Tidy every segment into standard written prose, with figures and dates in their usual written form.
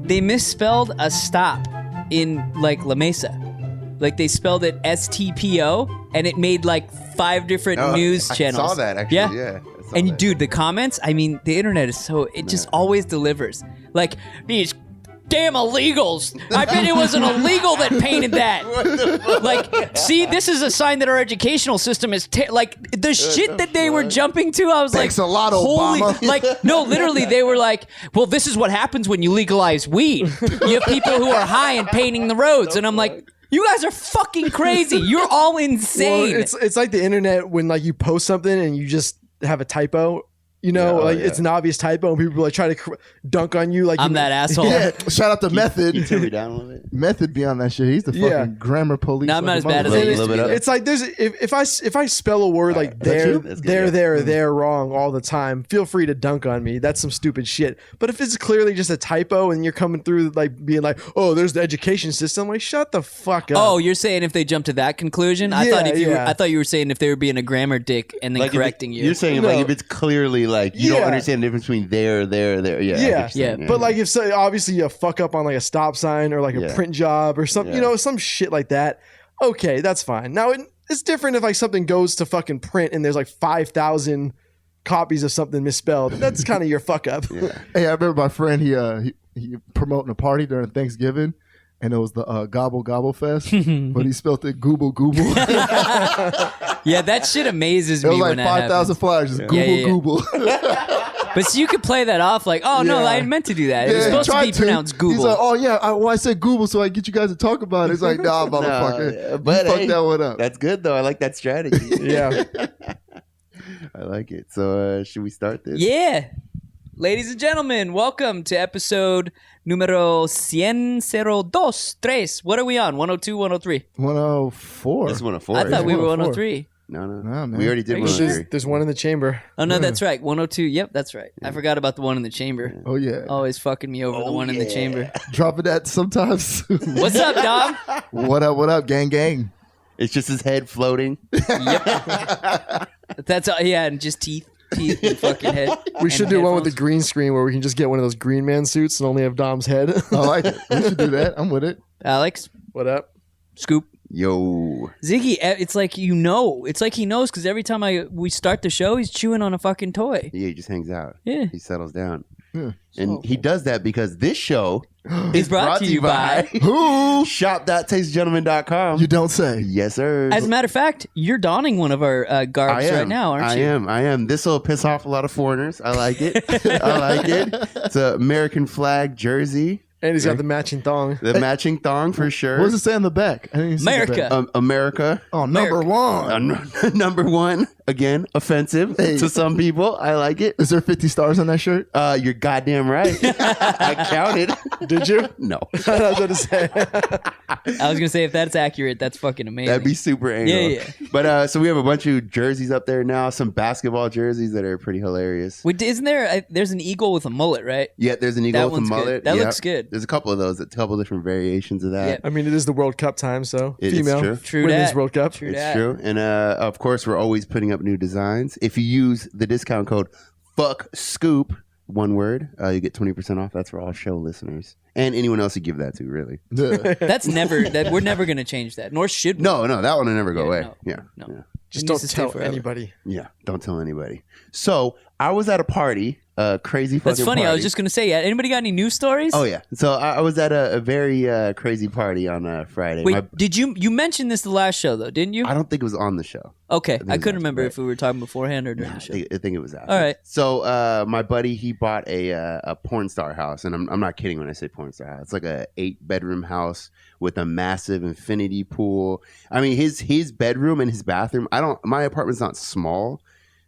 They misspelled a stop in like La Mesa. Like they spelled it STPO, and it made like 5 different news channels. I saw that actually. Yeah. And dude, the comments, I mean, the internet is it just always delivers. Like, these damn illegals. I bet it was an illegal that painted that. Like, see, this is a sign that our educational system is, like, the shit that they were jumping to, I was Thanks like, a lot, Obama. Like, no, literally, they were like, well, this is what happens when you legalize weed. You have people who are high and painting the roads. And I'm like, you guys are fucking crazy. You're all insane. Well, it's like the internet when like you post something and you just have a typo. You know, it's an obvious typo, and people like try to dunk on you. Like I'm that asshole. Yeah, shout out to Method. Can you turn me down a little bit? Method be on that shit. He's the fucking grammar police. No, I'm not as bad as I used to be. It's like there's if I spell a word like there wrong all the time, feel free to dunk on me. That's some stupid shit. But if it's clearly just a typo and you're coming through like being like, oh, there's the education system, like shut the fuck up. Oh, you're saying if they jump to that conclusion? I thought you were saying if they were being a grammar dick and then Like correcting you. You're saying like if it's clearly like you don't understand the difference between there. Yeah. But like if obviously you fuck up on like a stop sign or like a print job or something, you know, some shit like that. Okay, that's fine. Now it's different if like something goes to fucking print and there's like 5,000 copies of something misspelled. That's kind of your fuck up. Yeah. Hey, I remember my friend. He promoting a party during Thanksgiving. And it was the Gobble Gobble Fest, but he spelled it Google Google. Yeah, that shit amazes me. It was like 5,000 flyers, just Google. But so you could play that off like, oh no, I meant to do that. It was supposed to be pronounced Google. He's like, oh yeah, I said Google so I get you guys to talk about it. It's like, nah, motherfucker. But fuck that one up. That's good though. I like that strategy. Yeah. I like it. So should we start this? Yeah. Ladies and gentlemen, welcome to episode numero 102. What are we on? 102, 103? 104. This is 104. I thought we were 104. 103. No, man. We already did 103. There's one in the chamber. Oh, no, that's right. 102. Yep, that's right. I forgot about the one in the chamber. Oh, yeah. Always fucking me over the one in the chamber. Dropping that sometimes. What's up, Dom? What up, gang, gang? It's just his head floating. Yep. That's all. Yeah, and just teeth and fucking head. We should do one with the green screen where we can just get one of those Green Man suits and only have Dom's head. I like it. We should do that. I'm with it. Alex, What up? Scoop. Yo. Ziggy, it's like you know. It's like he knows because every time we start the show, he's chewing on a fucking toy. Yeah, he just hangs out. Yeah. He settles down. Yeah. And he does that because this show Is brought to you by... Who? shop.tastelessgentlemen.com. You don't say. Yes, sir. As a matter of fact, you're donning one of our garbs right now, aren't you? I am. This will piss off a lot of foreigners. I like it. I like it. It's an American flag jersey. And he's got the matching thong. The matching thong for sure. What does it say on the back? I didn't even see the America. back. America. Oh, number one. Number one. Again, offensive to some people. I like it. Is there 50 stars on that shirt? You're goddamn right. I counted. Did you? No. I was going to say. I was going to say, if that's accurate, that's fucking amazing. That'd be super anal. Yeah. But so we have a bunch of jerseys up there now. Some basketball jerseys that are pretty hilarious. Wait, isn't there... there's an eagle with a mullet, right? Yeah, there's an eagle That with a one's good. mullet. That Yep. looks good. There's a couple of those, a couple different variations of that. Yeah. I mean, it is the World Cup time, so It is female. true. Women's that. World Cup. True It's that. true. And of course, we're always putting up new designs. If you use the discount code FUCKSCOOP, one word, you get 20% off. That's for all show listeners. And anyone else you give that to, really. That's never... we're never going to change that, nor should we. No, that one will never go Yeah, away. no. Yeah. No. Yeah. Just It don't needs to stay tell forever. anybody. Yeah, don't tell anybody. So I was at a party, a crazy fucking That's funny. party. I was just going to say, anybody got any news stories? Oh, yeah. So I was at a very crazy party on Friday. Wait, did you mention this the last show, though, didn't you? I don't think it was on the show. Okay. think I it was couldn't remember after, if we were talking beforehand or during the show. I think it was after. All right. So my buddy, he bought a porn star house, and I'm not kidding when I say porn star house. It's like a 8-bedroom house with a massive infinity pool. I mean, his bedroom and his bathroom. My apartment's not small,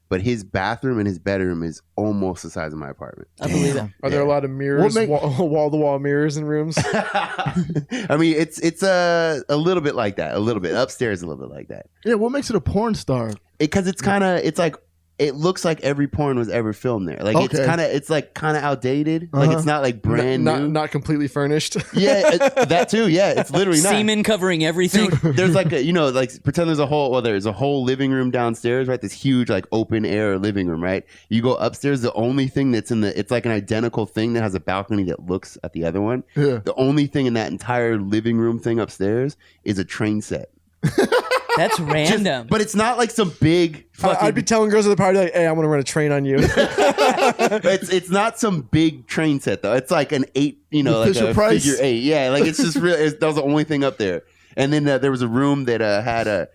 but his bathroom and his bedroom is almost the size of my apartment. I believe it. Are there a lot of mirrors, What make- wall-to-wall mirrors in rooms? I mean, it's a little bit like that. A little bit upstairs, a little bit like that. Yeah, what makes it a porn star? Because it's kind of, it's like it looks like every porn was ever filmed there. Like Okay. it's kind of outdated. Like it's not like brand new. Not completely furnished. Yeah, that too. Yeah, it's literally not. Semen covering everything. There's like a, like pretend there's a whole living room downstairs, right? This huge like open air living room, right? You go upstairs, the only thing that's it's like an identical thing that has a balcony that looks at the other one. Yeah. The only thing in that entire living room thing upstairs is a train set. That's random. But it's not like some big fucking... I'd be telling girls at the party like, "Hey, I'm gonna run a train on you." it's not some big train set though. It's like an 8, like Fisher a Price. figure 8. Yeah, like it's just real. That was the only thing up there. And then there was a room that had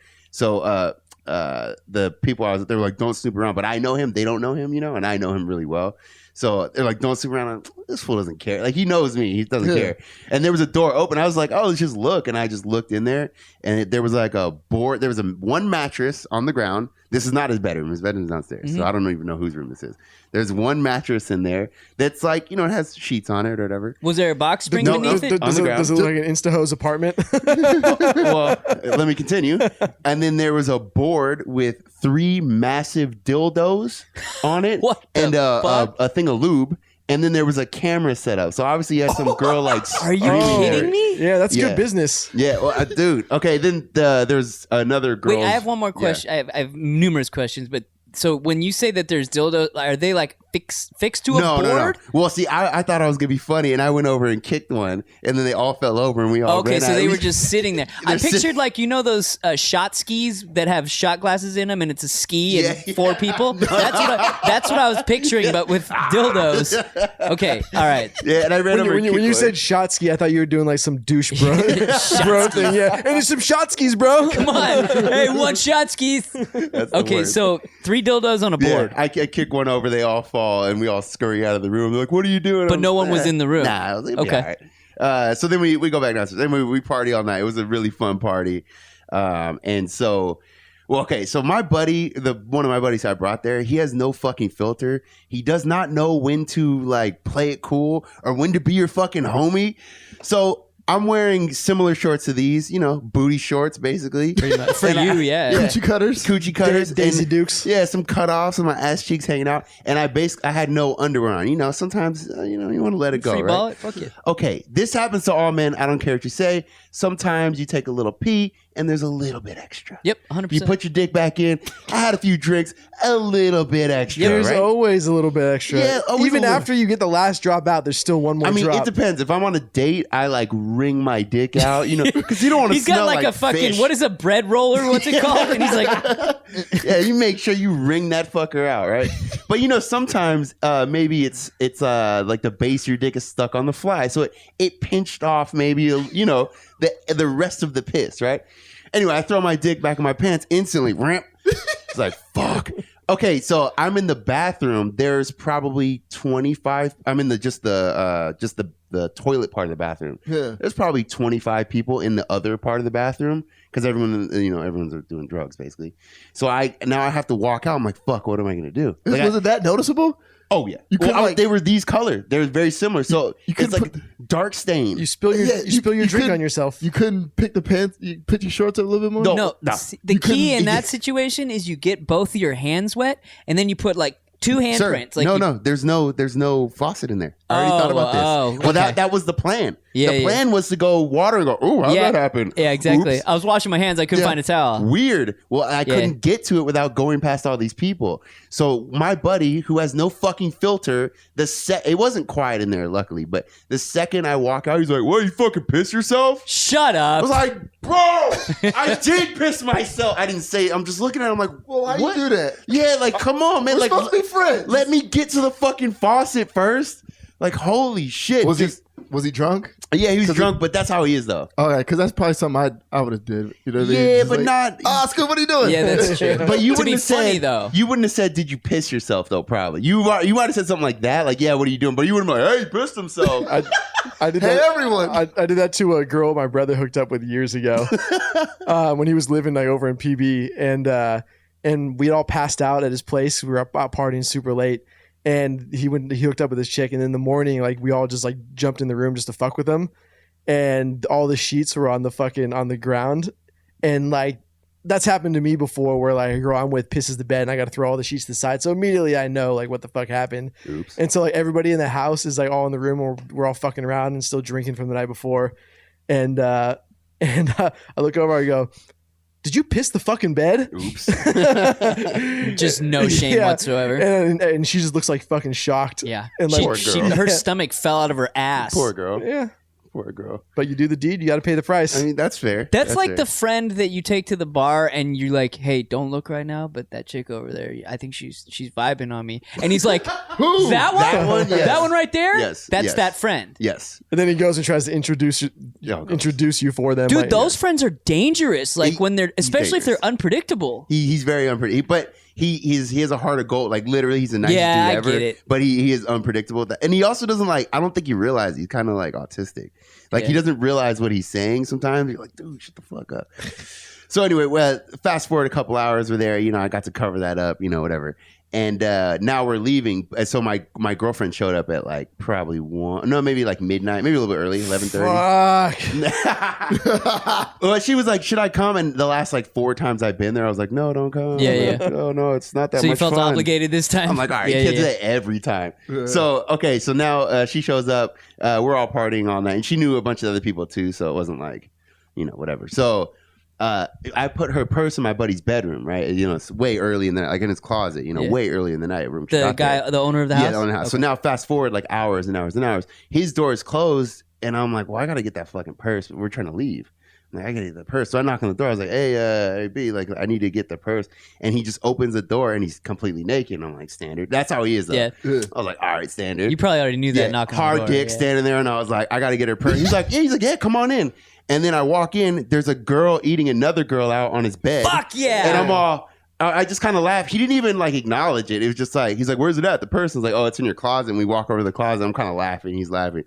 the people they were like, don't snoop around. But I know him. They don't know him, and I know him really well. So they're like, don't snoop around. This fool doesn't care. Like he knows me. He doesn't care. And there was a door open. I was like, oh, let's just look. And I just looked in there, and there was like a board. There was one mattress on the ground. This is not his bedroom. His bedroom's downstairs. So I don't even know whose room this is. There's one mattress in there that's like, it has sheets on it or whatever. Was there a box spring beneath it? Does it look like an InstaHose apartment? Well, let me continue. And then there was a board with 3 massive dildos on it. What the and fuck? a thing of lube. And then there was a camera set up. So obviously you had some girl like Are you screaming kidding there. me? Yeah, that's Yeah. good business. Yeah, well, dude. Okay, then there's another girl. Wait, I have one more question. I have numerous questions, but so when you say that there's dildos, are they like fixed to a board? No. Well, see, I thought I was gonna be funny, and I went over and kicked one, and then they all fell over, and we all Okay, ran so out. they were just sitting there. I They're pictured like those shot skis that have shot glasses in them, and it's a ski and Yeah, 4 people. That's what I was picturing, but with dildos. Okay, all right. Yeah, and I ran over. When and you kicked said one. shot ski, I thought you were doing like some douche bro thing. Yeah, and there's some shot skis, bro. Come on, hey, one shot skis. That's the Okay, worst. so 3 dildos on a board. Yeah, I kick one over, they all fall, and we all scurry out of the room. They're like, "What are you doing?" But no one was in the room. Nah, I was like, Okay. okay. All right. So then we go back downstairs. Then we party all night. It was a really fun party. And so, well, okay. So my buddy, one of my buddies I brought there, he has no fucking filter. He does not know when to like play it cool or when to be your fucking homie. So I'm wearing similar shorts to these, booty shorts, basically. For you, yeah. Coochie cutters. Coochie cutters. Daisy and- Dukes. Yeah, some cutoffs and my ass cheeks hanging out. And I had no underwear on. Sometimes, you want to let it go, Free right? ball it? Fuck it. Okay, this happens to all men. I don't care what you say. Sometimes you take a little pee and there's a little bit extra. Yep, 100%. You put your dick back in. I had a few drinks, a little bit extra, There's right? always a little bit extra. Yeah, always Even a little. after you get the last drop out, there's still one more I mean, drop. it depends. If I'm on a date, I like wring my dick out, because you don't want to He's smell got like a fucking, fish. what is a bread roller? What's it called? And he's like, Yeah, you make sure you wring that fucker out, right? But sometimes maybe it's like the base of your dick is stuck on the fly, so it pinched off maybe the rest of the piss, right? Anyway, I throw my dick back in my pants instantly. Ramp. It's like fuck. Okay, so I'm in the bathroom. There's probably 25. I'm in the toilet part of the bathroom. Yeah. There's probably 25 people in the other part of the bathroom because everyone's doing drugs basically. So now I have to walk out. I'm like, fuck, what am I gonna do? Like, Was it that noticeable? oh yeah, You couldn't, like- they were these color. They're very similar. So You it's couldn't like dark stain. you spill your Yeah, you spill your you drink couldn't- on yourself. You couldn't pick the pants. You put your shorts up a little bit more. No. no. see, the You key couldn't- in that situation is you get both of your hands wet, and then you put like 2 Sir, handprints. Like no, there's no faucet in there. I already thought about this. oh, Well, okay. that was the plan. Yeah, the plan was to go water and go, oh, how'd that happen? Yeah, exactly. Oops. I was washing my hands. I couldn't Yeah. find a towel. Weird. Well, I couldn't get to it without going past all these people. So my buddy, who has no fucking filter, it wasn't quiet in there, luckily. But the second I walk out, he's like, "What? You fucking piss yourself?" Shut I up. was like, "Bro, I did piss myself." I didn't say it. I'm just looking at him like, Well, why what? you do that? Yeah, like, come on, man. We're Like, supposed to be friends. let me get to the fucking faucet first. Like, holy shit. Was he drunk? Yeah, he was 'Cause drunk, but that's how he is, though. All right, because that's probably something I would have did. You know what I mean? Yeah, Just but like, not. Ah, Scoop, what are you doing? Yeah, that's true. But you To be wouldn't have said, funny, though. You wouldn't have said, "Did you piss yourself?" Though, probably. You might have said something like that, like, "Yeah, what are you doing?" But you wouldn't be like, "Hey, he pissed himself." I did Hey, that. everyone. I did that to a girl my brother hooked up with years ago when he was living like over in PB, and we all passed out at his place. We were out partying super late, and he hooked up with his chick, and in the morning, like we all just like jumped in the room just to fuck with him, and all the sheets were on the ground, and like that's happened to me before where like a girl I'm with pisses the bed and I got to throw all the sheets to the side. So immediately I know like what the fuck happened. Oops. And so like everybody in the house is like all in the room or we're all fucking around and still drinking from the night before. And I look over, I go, did you piss the fucking bed? Oops. Just no shame whatsoever. And she just looks like fucking shocked. Yeah. And like, Poor girl. Her stomach fell out of her ass. Poor girl. yeah. Poor girl. But you do the deed, you got to pay the price. I mean, that's fair. That's like fair. the friend that you take to the bar and you're like, hey, don't look right now, but that chick over there, I think she's vibing on me. And he's like, Who? that one? That one? Yes. That one right there? Yes. That's Yes. that friend. Yes. And then he goes and tries to introduce you for them. Dude, like, those friends are dangerous. Like when they're, especially if they're dangerous. unpredictable. He's very unpredictable, but he has a heart of gold. Like literally, he's the nicest Yeah, I dude ever. get it. But he is unpredictable. And he also doesn't like. I don't think he realizes he's kind of like autistic. Like he doesn't realize what he's saying. Sometimes you're like, dude, shut the fuck up. So anyway, well, fast forward a couple hours, we're there. You know, I got to cover that up. You know, whatever. And now we're leaving. And so my girlfriend showed up at like probably maybe like midnight, maybe a little bit early, 11:30. Fuck. Well, she was like, "Should I come?" And the last like 4 times I've been there, I was like, "No, don't come." Yeah. No, it's not that So much you felt fun. obligated this time? I'm like, all right, kids do that every time. Yeah. So okay, so now she shows up. We're all partying all night, and she knew a bunch of other people too, so it wasn't like, you know, whatever. So I put her purse in my buddy's bedroom, right? You know, it's way early in the night, like in his closet. You know, way early in the night. Room The guy, the owner of the house? Yeah, the owner of the house. So now fast forward like hours and hours and hours. His door is closed, and I'm like, well, I gotta get that fucking purse. We're trying to leave. I'm like, I gotta get the purse. So I knock on the door. I was like, hey, B, like, I need to get the purse. And he just opens the door and he's completely naked. And I'm like, standard. That's how he is, though. Yeah. I was like, all right, standard. You probably already knew that knocking on the hard door. dick standing there. And I was like, I gotta get her purse. He's like, yeah, come on in. And then I walk in. There's a girl eating another girl out on his bed. Fuck yeah. And I'm all, I just kind of laughed. He didn't even like acknowledge it. It was just like, he's like, where's it at? The person's like, oh, it's in your closet. And we walk over to the closet. I'm kind of laughing. He's laughing.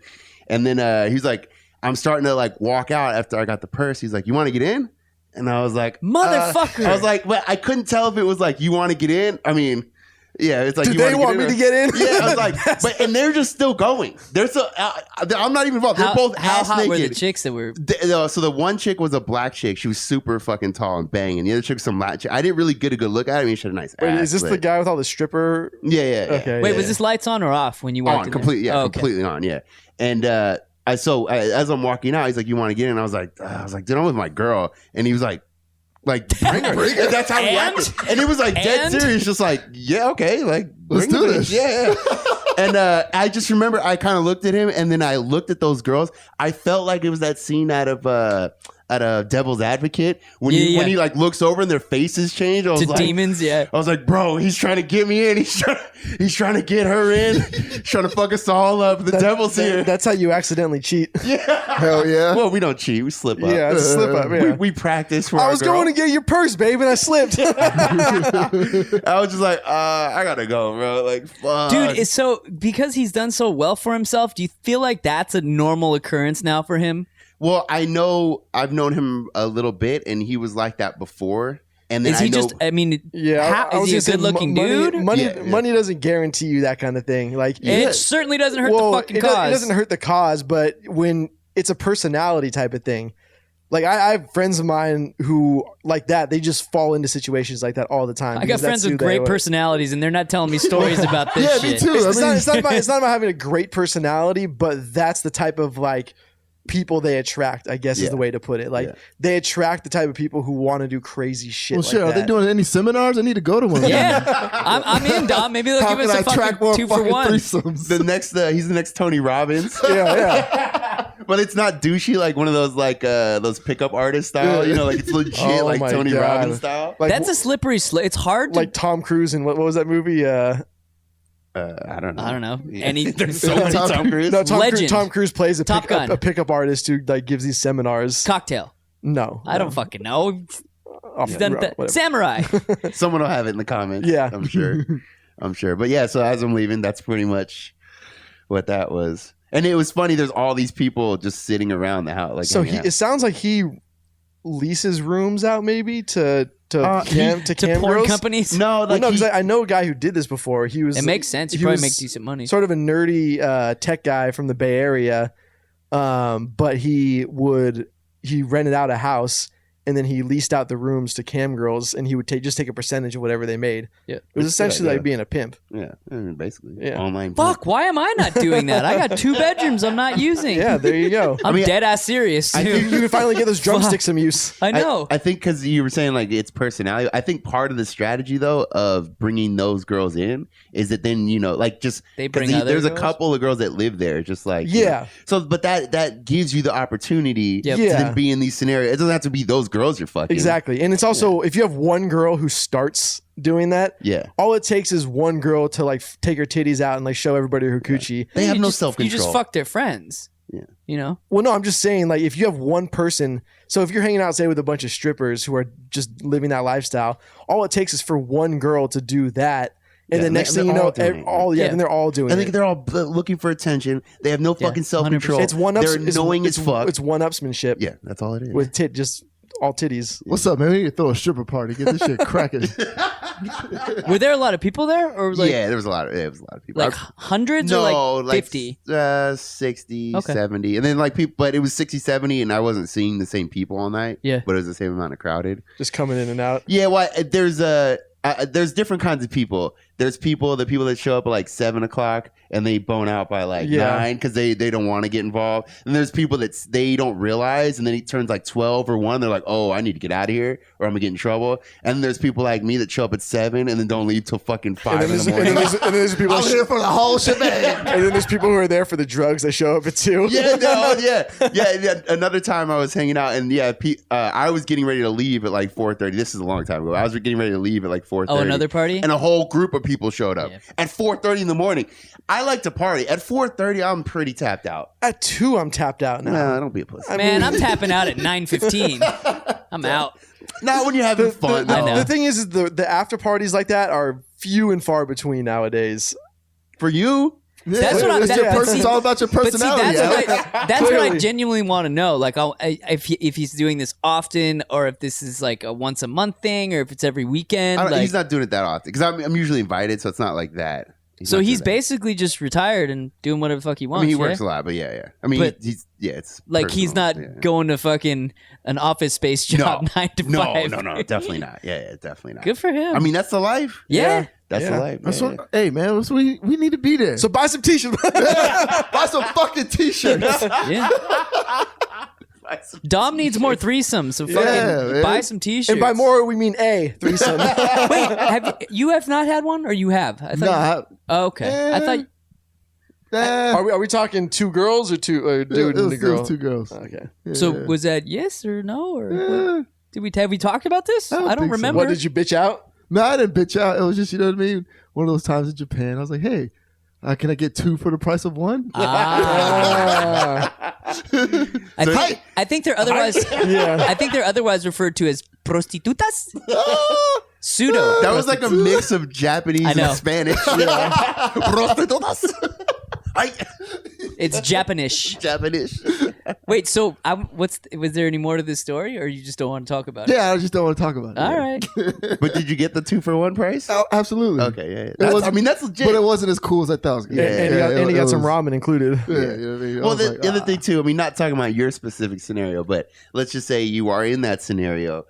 And then he's like, I'm starting to like walk out after I got the purse. He's like, you want to get in? And I was like, Motherfucker. I was like, but I couldn't tell if it was like, you want to get in? I mean, yeah, it's like, Do you they want me to get in? Yeah, I was like, but and they're just still going. They're so I'm not even involved. They're both how ass hot naked. were the chicks that were? So the one chick was a black chick. She was super fucking tall and banging. The other chick was some Latin chick. I didn't really get a good look at her. I mean, she had a nice Wait, ass. is this the guy with all the stripper? Yeah. Okay. Wait, yeah. was this lights on or off when you walked On in? completely? Yeah, Oh, okay. completely on. Yeah, and as I'm walking out, he's like, "You want to get in?" And I was like, "Dude, I'm with my girl," and he was like, bring her. And that's how he And? acted. And it was like dead And? serious, just like, yeah, okay, like Let's bring do the this. bitch. Yeah. And I just remember I kind of looked at him, and then I looked at those girls. I felt like it was that scene out of Devil's Advocate when when he like looks over and their faces change. I was To like, demons, yeah. I was like, bro, he's trying to get me in. He's trying to get her in. He's trying to fuck us all up. The devil's here. That's how you accidentally cheat. Hell yeah. Well, we don't cheat. We slip up. Yeah, it's a slip up. Yeah. We practice for I our was girl. going to get your purse, babe, and I slipped. I was just like, I gotta go, bro. Like, fuck. Dude, it's so because he's done so well for himself. Do you feel like that's a normal occurrence now for him? Well, I've known him a little bit, and he was like that before. And then Is he I know, just? I mean, Yeah, I was is he a gonna say, good-looking money, dude? Money, Yeah. money doesn't guarantee you that kind of thing. Like, It certainly doesn't hurt the fucking it cause. It doesn't hurt the cause, but when it's a personality type of thing, like I have friends of mine who like that. They just fall into situations like that all the time. I got because friends that's who with they great are. personalities, and they're not telling me stories about this Yeah, shit. me too. It's, I mean, it's not about having a great personality, but that's the type of like people they attract, I guess is the way to put it. Like they attract the type of people who want to do crazy shit. Well, like shit, are that. they doing any seminars? I need to go to one. Yeah, I'm in, Dom. Maybe they'll How give can us I a track more fucking 2 for fucking 1. threesomes? he's the next Tony Robbins. Yeah. But it's not douchey like one of those like those pickup artist style. You know, like it's legit Oh like my Tony God. Robbins style. Like, That's a slippery slope. It's hard to. like Tom Cruise and what was that movie? I don't know. I don't know. Yeah. Any There's so many Tom Cruise. No, Legend. Tom Cruise plays a, Top Gun. a pickup artist who like gives these seminars. cocktail. No, I don't fucking know. Off He's the done road, whatever. Samurai. Someone will have it in the comments. Yeah. I'm sure. But yeah, so as I'm leaving, that's pretty much what that was. And it was funny. There's all these people just sitting around the house. Like, So hanging out. it sounds like he leases rooms out maybe to cam to cam porn girls. companies. no, Well, like no, because he- I know a guy who did this before. He was. It makes sense. You he probably was make decent money. Sort of a nerdy tech guy from the Bay Area, but he rented out a house and then he leased out the rooms to cam girls, and he would just take a percentage of whatever they made. Yeah. It was essentially like being a pimp. Yeah, I mean, basically. Yeah. Online. Fuck, why am I not doing that? I got 2 bedrooms I'm not using. Yeah, there you go. I'm dead ass serious, too. You can finally get those drumsticks some use. I know. I think because you were saying like it's personality. I think part of the strategy though of bringing those girls in is that then like just They bring other there's girls? a couple of girls that live there, just like So, but that gives you the opportunity Yep. to Yeah. then be in these scenarios. It doesn't have to be those girls you're fucking. Exactly. And it's also, if you have one girl who starts doing that, Yeah. all it takes is one girl to like take her titties out and like show everybody her coochie. They have You no just- self-control. You just fuck their friends. Yeah. Well, no, I'm just saying, like, if you have one person, so if you're hanging out, say, with a bunch of strippers who are just living that lifestyle, all it takes is for one girl to do that. And Yeah, the next they're thing you all know, doing it. then they're all doing I think it. they're all looking for attention. They have no fucking self-control. 100%. It's one They're annoying as fuck. It's one-upsmanship Yeah, that's all it is. with just all titties. What's up, man? We need to throw a stripper party. Get this shit cracking. Were there a lot of people there? Or like, yeah, there was a lot of people. like hundreds or like 50? 60, Okay. 70. And then like people, but it was 60, 70 and I wasn't seeing the same people all night. Yeah. But it was the same amount of crowded. Just coming in and out. Yeah, well, there's different kinds of people. There's the people that show up at like 7 o'clock and they bone out by like 9 because they don't want to get involved. And there's people that they don't realize, and then it turns like 12 or 1. They're like, oh, I need to get out of here or I'm gonna get in trouble. And there's people like me that show up at 7 and then don't leave till fucking 5 in the morning. And then there's people. I'm here for the whole shebang. And then there's people who are there for the drugs. They show up at 2. Yeah. Another time I was hanging out, and I was getting ready to leave at like 4:30. This is a long time ago. I was getting ready to leave at like 4:30. Oh, another party? And a whole group of people showed up Yeah. at 4:30 in the morning. I like to party. At 4:30, I'm pretty tapped out. At 2, I'm tapped out now. Nah, don't be a pussy. Man, I'm tapping out at 9:15. I'm out. Not when you're having fun. I know. The thing is the after parties like that are few and far between nowadays. For you, That's what I'm. It's your person. It's all about your But see, personality. that's what I Clearly. genuinely want to know. Like, if he's doing this often, or if this is like a once a month thing, or if it's every weekend. Like, he's not doing it that often because I'm usually invited, so it's not like that. so not he's doing that. basically just retired and doing whatever the fuck he wants. I mean, he yeah? works a lot, but yeah. I mean, But- he's it's Like he's not personal, yeah. going to fucking an office space job 9 to 5. No, definitely not. Yeah, definitely not. Good for him. I mean, that's the life. yeah. That's the life. That's yeah, what, hey man, we need to be there. So buy some t-shirts. buy some fucking t-shirts. Yeah. Dom needs more threesomes, so fucking man. buy some t-shirts. And by more, we mean a threesome. Wait, you have not had one, or you have? I thought. Nah, Oh, okay. I thought. Are we talking 2 girls or dude and the girl? It was 2 girls. Okay. So Yeah. was that yes or no, or Yeah. have we talked about this? I don't I don't think so. remember. What did you bitch out? No, I didn't bitch out. It was just, you know what I mean? One of those times in Japan, I was like, hey, can I get 2 for the price of 1? Ah. I think they're otherwise. Yeah. I think they're otherwise referred to as prostitutas. Pseudo. That was like a mix of Japanese I know. and Spanish. Prostitutas. It's Japanish. Japanese. Wait, so was there any more to this story, or you just don't want to talk about it? Yeah, I just don't want to talk about it. All right. But did you get the 2-for-1 price? Oh, absolutely. Okay, yeah. It That's, was- I mean, that's legit. But it wasn't as cool as I thought it was going to be. And he got some ramen included. Yeah, you know what I mean? I Well, was the like, other thing too, I mean, not talking about your specific scenario, but let's just say you are in that scenario.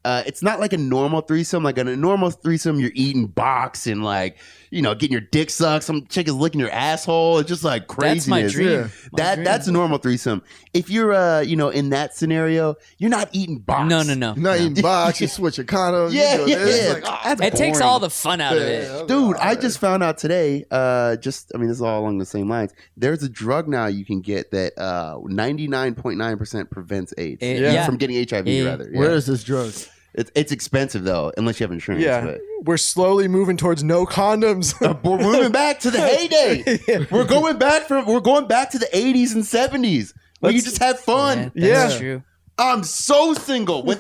It's not like a normal threesome. Like in a normal threesome, you're eating box and like, getting your dick sucked. Some chick is licking your asshole. It's just like craziness. That's my dream. Yeah. My dream. That's a normal threesome. If you're in that scenario, you're not eating box. No. You're not eating box, you switch your condoms. Yeah, you do this. yeah. Like, That's It takes boring. all the fun out of it. yeah, Dude, I just found out today, this is all along the same lines. There's a drug now you can get that 99.9% prevents AIDS. Yeah. From getting HIV, Yeah. rather. Yeah. Where is this drug? It's expensive, though, unless you have insurance. Yeah. But. We're slowly moving towards no condoms. We're moving back to the heyday. We're going back to the 80s and 70s. Where you Let's- just have fun. That's Yeah. true. I'm so single. When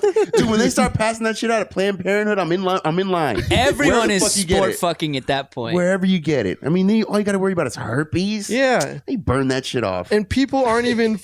they start passing that shit out at Planned Parenthood, I'm in line. Everyone Where the is fuck you get sport it? fucking at that point. Wherever you get it. I mean, all you got to worry about is herpes. Yeah. They burn that shit off. And people aren't even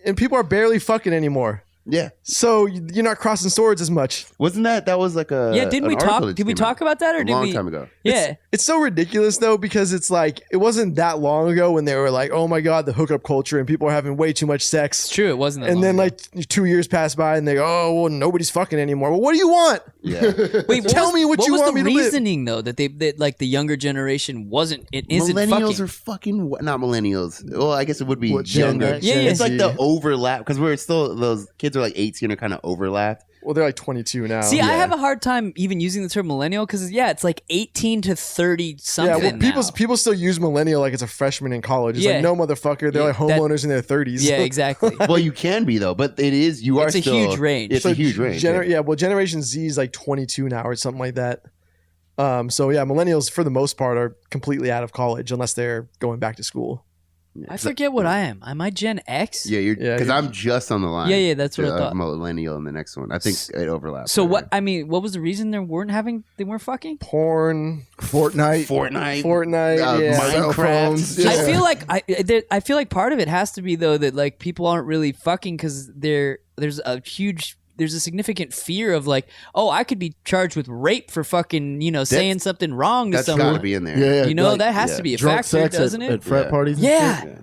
and people are barely fucking anymore. Yeah. So you're not crossing swords as much. Wasn't that was like a Yeah, didn't an we article talk? that Did we came talk out about that, or a did long we? time ago? Yeah, It's so ridiculous though, because it's like it wasn't that long ago when they were like, "Oh my god, the hookup culture," and people are having way too much sex. it's true. It wasn't. That And long then ago. like 2 years pass by, and they go, "Oh well, nobody's fucking anymore." Well, what do you want? Yeah. wait, tell me what you was want the me to live. reasoning though that like the younger generation isn't Millennials fucking. are fucking not millennials. Well, I guess it would be What, Gen younger. X, Yeah, Gen yeah. It's like Z? the overlap because we're still those kids are like 18 or kind of overlapped. Well, they're like 22 now. See, I Yeah. have a hard time even using the term millennial because it's like 18 to 30 something. yeah, well, now. people still use millennial like it's a freshman in college. It's Yeah. like no motherfucker. They're Yeah, like homeowners in their 30s. Yeah, exactly. Well, you can be though, but it is you are It's a still huge range. It's a huge range. Yeah, well, Generation Z is like 22 now or something like that. So yeah, millennials for the most part are completely out of college unless they're going back to school. I forget what I am. Am I Gen X? Yeah, Yeah, because you're- I'm just on the line. Yeah, that's what I to, thought. millennial in the next one. I think it overlaps. So right what? I mean, what was the reason they weren't fucking? Porn, Fortnite. Fortnite, Fortnite, yeah. Cell phones. Minecraft. Yeah. I feel like I feel like part of it has to be though that like people aren't really fucking because there's a significant fear of like, oh, I could be charged with rape for fucking saying something wrong to That's someone. got to be in there. Yeah, You know like that has yeah. to be a drunk factor, sex doesn't at it? frat Yeah. parties. and Yeah. shit. Yeah.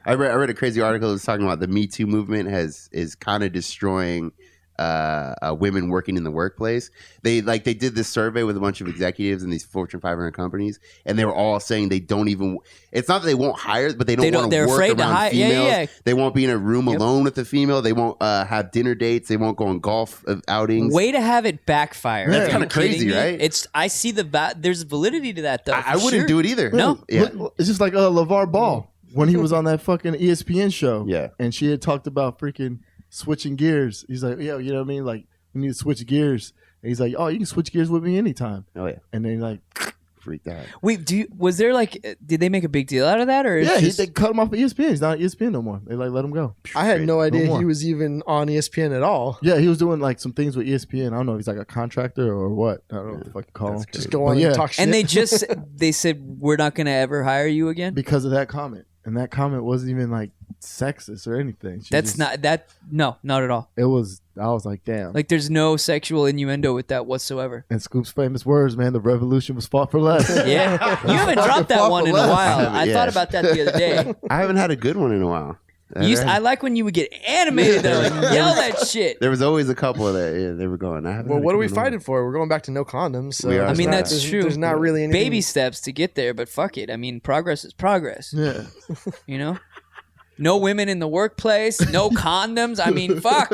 I read a crazy article that was talking about the Me Too movement is kind of destroying women working in the workplace. They did this survey with a bunch of executives in these Fortune 500 companies, and they were all saying they don't even. It's not that they won't hire, but they don't want to they're work afraid to around hire. Yeah, females. yeah. They won't be in a room Yep. alone with the female. They won't have dinner dates. They won't go on golf outings. Way to have it backfire. That's Are you kinda crazy, kidding me? right? I see there's validity to that though. I wouldn't do it either. No. Yeah. Look, it's just like LeVar Ball when he was on that fucking ESPN show. Yeah. And she had talked about freaking switching gears. He's like, yeah, you know what I mean? Like, we need to switch gears. And he's like, oh, you can switch gears with me anytime. Oh yeah. And then like, Freaked out. Wait, was there like? Did they make a big deal out of that, or it's yeah, just, they cut him off of ESPN. He's not ESPN no more. They like let him go. I had no idea more. he was even on ESPN at all. Yeah, he was doing like some things with ESPN. I don't know if he's like a contractor or what. I don't know what the fuck you call him. That's Just crazy. go on But yeah. and talk shit. and they said we're not going to ever hire you again. Because of that comment. And that comment wasn't even like sexist or anything. She That's just- not that. No, not at all. It was. I was like, damn. Like, there's no sexual innuendo with that whatsoever. And Scoop's famous words, man. The revolution was fought for less. Yeah, you haven't dropped that one in a while. I Yeah. thought about that the other day. I haven't had a good one in a while. I like when you would get animated though and yell that shit. There was always a couple that they were going. I haven't well, had a what are good we one in a while. fighting for? We're going back to no condoms. So We are. I mean, That's that's there's- true. There's not really anything. Baby steps to get there, but fuck it. I mean, progress is progress. Yeah. You know? No women in the workplace, no condoms. I mean, fuck.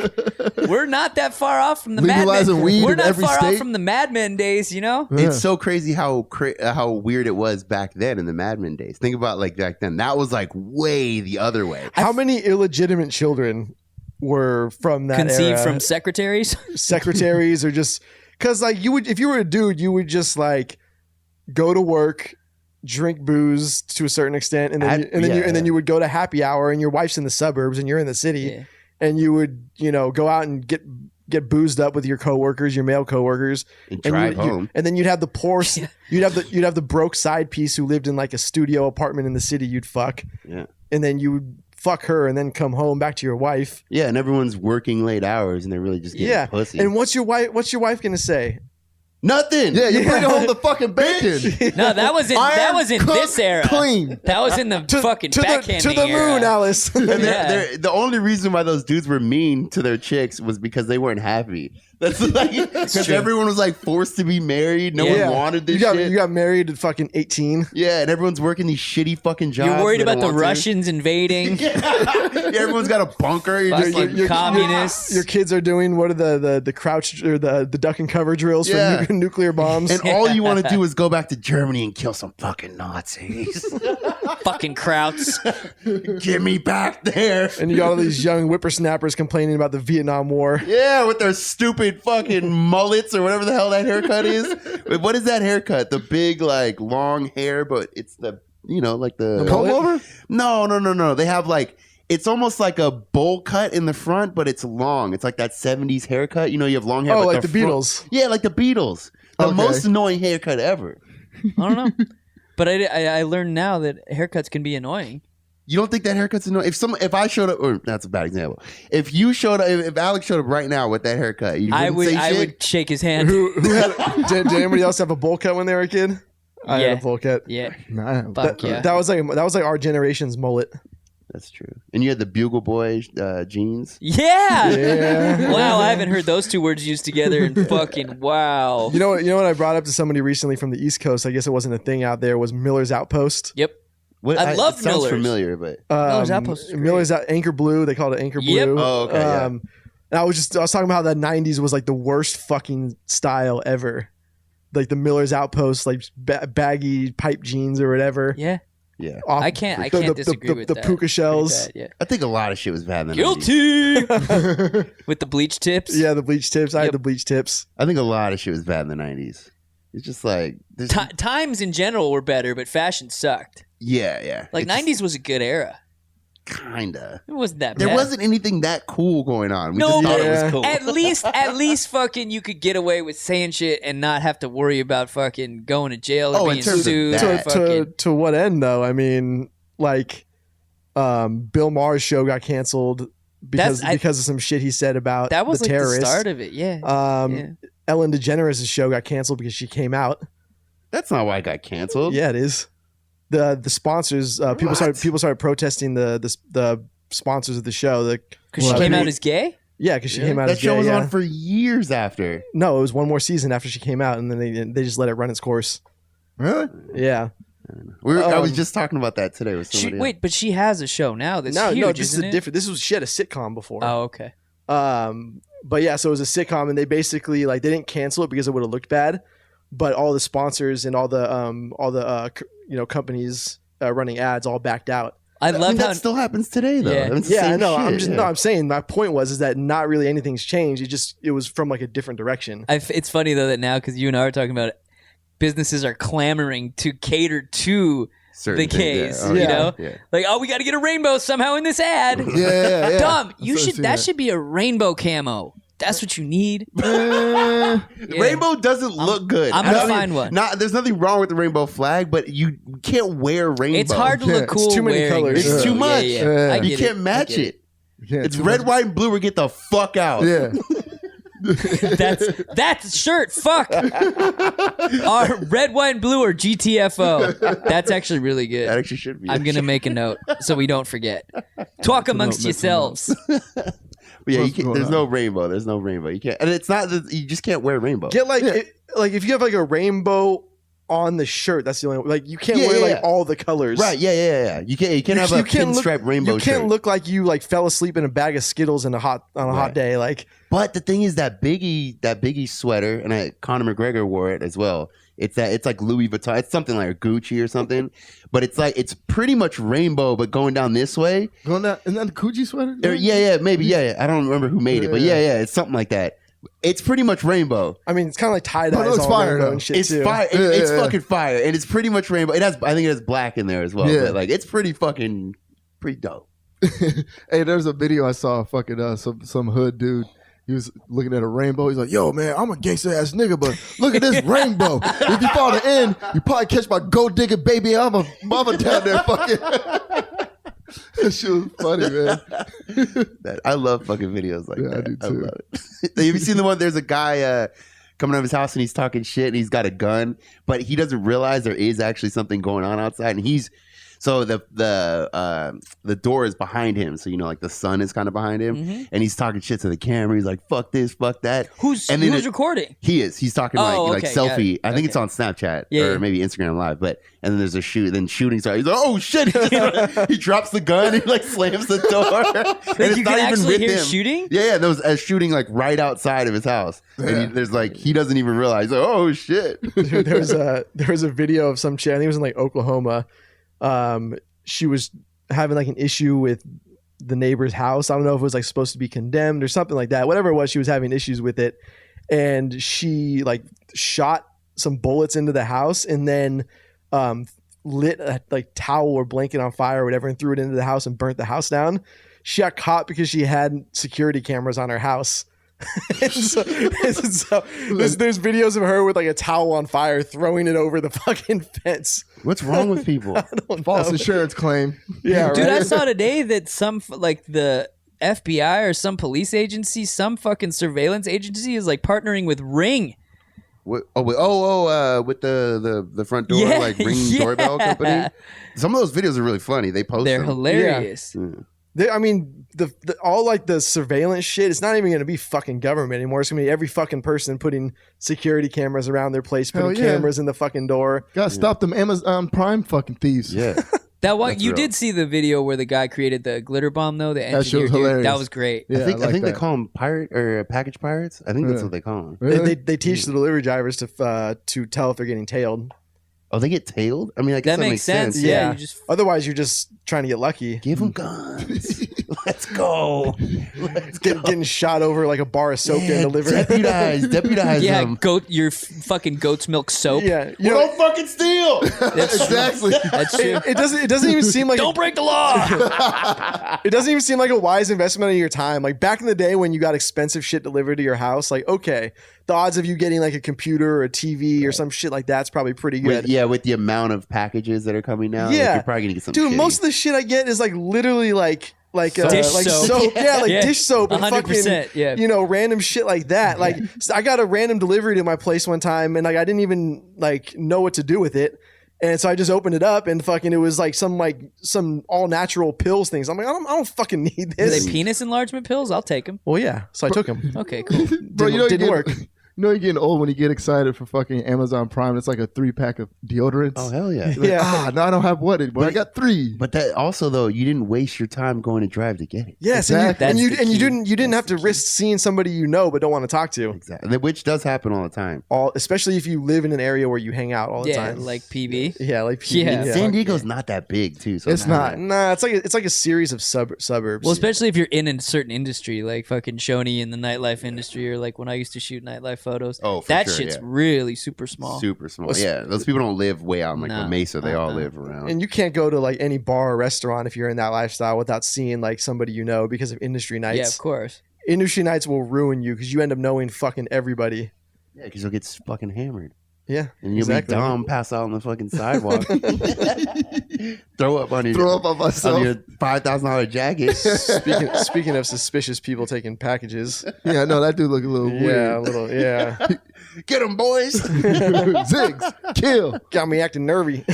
We're not that far off from the Mad Legalizing Men. weed We're in not every far off state. from the Mad Men days, you know? Yeah. It's so crazy how weird it was back then in the Mad Men days. Think about like back then. That was like way the other way. How many illegitimate children were from that Conceived era? from secretaries. secretaries or just because like you would, if you were a dude, you would just like go to work, drink booze to a certain extent, and then and then you would go to happy hour, and your wife's in the suburbs and you're in the city, Yeah. and you would go out and get boozed up with your coworkers, your male coworkers, And and drive home. and then you'd have the poor, you'd have the broke side piece who lived in like a studio apartment in the city. You'd fuck, Yeah. and then you would fuck her, and then come home back to your wife. Yeah, and everyone's working late hours and they're really just getting pussy. And what's your wife gonna say? Nothing. Yeah, you bring home the fucking bacon. No, that was in this era. Clean. That was in the fucking backhanding to the moon, era. Alice. And Yeah. the only reason why those dudes were mean to their chicks was because they weren't happy. That's like because true. everyone was like forced to be married. No Yeah. one wanted this you shit. got married at fucking 18. Yeah, and everyone's working these shitty fucking jobs. You're worried they about don't the want to. Russians invading. Yeah, everyone's got a bunker. You're just Fucking like, communists. Your kids are doing what are the crouch or the duck and cover drills Yeah. for nuclear bombs. and all you want to do is go back to Germany and kill some fucking Nazis. Fucking Krauts. Get me back there. And you got all these young whippersnappers complaining about the Vietnam War. Yeah, with their stupid fucking mullets or whatever the hell that haircut is. Wait, what is that haircut? The big, like, long hair, but it's the, like the... Comb over? No. They have, like, it's almost like a bowl cut in the front, but it's long. It's like that 70s haircut. You have long hair. Oh, but like the front- Beatles. Yeah, like the Beatles. The Okay. most annoying haircut ever. I don't know. But I learned now that haircuts can be annoying. You don't think that haircut's annoying? If I showed up, or that's a bad example. If you showed up, if Alex showed up right now with that haircut, you wouldn't say shit? I would shake his hand. Did anybody else have a bowl cut when they were a kid? I had a bowl cut. Yeah. That was like our generation's mullet. That's true. And you had the Bugle Boy jeans. Yeah. Wow, I haven't heard those two words used together in fucking wow. You know what I brought up to somebody recently from the East Coast, I guess it wasn't a thing out there, was Miller's Outpost. Yep. I love it Miller's. Sounds familiar, but Miller's Outpost. Miller's Anchor Blue. They called it Anchor Blue. Yep. Oh, okay. And I was talking about how the 90s was like the worst fucking style ever. Like the Miller's Outpost, like baggy pipe jeans or whatever. Yeah. Yeah. I can't disagree with the that. puka shells. Bad, yeah. I think a lot of shit was bad in the 90s. Guilty. With the bleach tips. Yeah, the bleach tips. I had the bleach tips. I think a lot of shit was bad in the 90s. It's just like times in general were better, but fashion sucked. Yeah. Like It's 90s was a good era. Kinda. It wasn't that bad. There wasn't anything that cool going on. We No, just thought it was cool. At least fucking you could get away with saying shit and not have to worry about fucking going to jail or in being terms of sued. that. To what end though? I mean, like Bill Maher's show got canceled because of some shit he said about that was the like terrorists. the start of it. Yeah. Ellen DeGeneres' show got canceled because she came out. That's not why it got canceled. Yeah, it is. The sponsors people started protesting the sponsors of the show. Because she came out as gay? Yeah, because she came out that as gay. show was yeah. on for years after. No, it was one more season after she came out, and then they just let it run its course. Really? Yeah. I was just talking about that today with somebody. Wait, but she has a show now that's huge, no, this isn't is it? different. She had a sitcom before. Oh, okay. But yeah, so it was a sitcom, and they basically they didn't cancel it because it would have looked bad, but all the sponsors and all the companies running ads all backed out. I love how that still happens today, though. Yeah. I mean, it's the Yeah, I same know. shit, I'm saying my point was that not really anything's changed. It was from like a different direction. it's funny though that now because you and I are talking about it, businesses are clamoring to cater to Certain the things, gays. yeah. You Yeah. know, Yeah. like we got to get a rainbow somehow in this ad. Yeah. Dumb. You I've should. seen That should be a rainbow camo. That's what you need. Yeah. Rainbow doesn't look good. I'm gonna find one. There's nothing wrong with the rainbow flag, but you can't wear rainbow. It's hard to look It's cool. too many wearing colors. rainbow. It's too much. Yeah. I You get can't it. match I get it. Yeah, It's too red, much. white, and blue, or get the fuck out. Yeah. That's shirt. Fuck. Our red, white, and blue or GTFO. That's actually really good. That actually should be. I'm gonna make a note so we don't forget. Talk amongst yourselves. But yeah, What's going there's on? no rainbow. There's no rainbow. You can't, and it's not that you just can't wear rainbow. Get like if you have like a rainbow on the shirt, that's the only you can't Yeah, wear yeah. like all the colors. Right? Yeah. You can't have a pinstripe rainbow. You can't shirt. look like you like fell asleep in a bag of Skittles on a hot day. Like But the thing is that Biggie sweater, and Conor McGregor wore it as well. It's like Louis Vuitton. It's something like Gucci or something. But it's pretty much rainbow, but going down this way. Going down, and then the Coogee sweater? Maybe. I don't remember who made it, but yeah, it's something like that. It's pretty much rainbow. I mean, it's kind of like tie dye. But it's fire, though. and shit It's too. fire. Yeah, It's yeah. fucking fire, and it's pretty much rainbow. I think it has black in there as well. Yeah. But like, it's pretty dope. Hey, there's a video I saw. Fucking some hood dude. He was looking at a rainbow. He's like, "Yo, man, I'm a gangster ass nigga, but look at this rainbow. If you fall to the end, you probably catch my gold digger baby. I'm a mama down there, fucking." That shit was funny, man. I love fucking videos like Yeah, I that. do too. love it. Have you seen the one? There's a guy coming out of his house and he's talking shit and he's got a gun, but he doesn't realize there is actually something going on outside, and so the door is behind him, so like the sun is kind of behind him, and he's talking shit to the camera. He's like, "Fuck this, fuck that." Who's recording? He's talking like okay, selfie. I think Okay. it's on Snapchat Yeah, or yeah. maybe Instagram Live. But and then there's a shoot. Then shooting starts. He's like, "Oh shit!" He drops the gun. He like slams the door. And it's you not can even actually with hear him. shooting? Yeah. There was a shooting like right outside of his house, and there's like he doesn't even realize. He's like, "Oh shit!" Dude, there was a video of some chick. I think it was in like Oklahoma. She was having like an issue with the neighbor's house. I don't know if it was like supposed to be condemned or something like that. Whatever it was, she was having issues with it, and she like shot some bullets into the house and then lit a like towel or blanket on fire or whatever and threw it into the house and burnt the house down. She got caught because she had security cameras on her house. so there's videos of her with like a towel on fire throwing it over the fucking fence. What's wrong with people? I don't False know. insurance claim. Yeah, Dude, right? I saw today that some like the FBI or some police agency, some fucking surveillance agency is like partnering with Ring. With the front door, Yeah, like ringing yeah. doorbell company. Some of those videos are really funny. They post They're them. hilarious. I mean, the all like the surveillance shit. It's not even going to be fucking government anymore. It's going to be every fucking person putting security cameras around their place, putting Hell yeah. cameras in the fucking door. Gotta stop them Amazon Prime fucking thieves. Yeah. That one That's you real. did see the video where the guy created the glitter bomb though. The That shit engineer was dude. hilarious. That was great. Yeah, I think like they that. call them pirate or package pirates. I think that's Yeah. what they call them. Really? They teach the delivery drivers to tell if they're getting tailed. Oh, they get tailed? I mean, I guess That makes sense. Yeah. Yeah, you just Otherwise, you're just trying to get lucky. Give them guns. Let's go. Let's go. Getting shot over like a bar of soap getting delivered. Deputize yeah, them. fucking goat's milk soap. Yeah, you Well, know, don't fucking steal. Exactly. That's true. it doesn't even seem like Don't break the law. it doesn't even seem like a wise investment of your time. Like back in the day when you got expensive shit delivered to your house, like okay, the odds of you getting like a computer or a TV or some shit like that's probably pretty good. With the amount of packages that are coming out, Yeah. like, you're probably gonna get something. Dude, shitty. most of the shit I get is like literally like Dish soap. soap. Yeah, like Yeah. dish soap and 100%, fucking yeah. you know, random shit like that. Like I got a random delivery to my place one time and like I didn't even like know what to do with it. And so I just opened it up and fucking it was like some all natural pills things. I'm like, I don't fucking need Are this. they penis enlargement pills? I'll take them. Well, yeah. So I took them. Okay, cool. Bro, you know Didn't you work. You know you're getting old when you get excited for fucking Amazon Prime. It's like a 3-pack of deodorants. Oh hell yeah! Like, Yeah. no, I don't have one anymore. I got 3. But that also though, you didn't waste your time going to drive to get it. Yes, Exactly. and you That's the didn't key. have to risk seeing somebody you know but don't want to talk to. Exactly, which does happen all the time. Especially if you live in an area where you hang out all the Yeah, time. like PB. Yeah, like Yeah. San Diego's not that big too. So It's not. Nah, it's like a series of suburbs. Well, especially if you're in a certain industry, like fucking Shoney in the nightlife industry, or like when I used to shoot nightlife photos. Oh, for that sure, shit's yeah. really super small. super small. Well, Yeah, those people don't live way out in like No. the Mesa. They all Uh-uh. live around. and you can't go to like any bar or restaurant if you're in that lifestyle without seeing like somebody you know because of industry nights. Yeah, of course. Industry nights will ruin you because you end up knowing fucking everybody. Yeah, because you'll get fucking hammered. Yeah, And you'll exactly. be dumb, pass out on the fucking sidewalk. Throw up on Throw up on myself. on your $5,000 jacket. Speaking of suspicious people taking packages, Yeah, no, that dude look a little yeah, a weird. little, yeah, Get them, boys. Zigs, kill. got me acting nervy.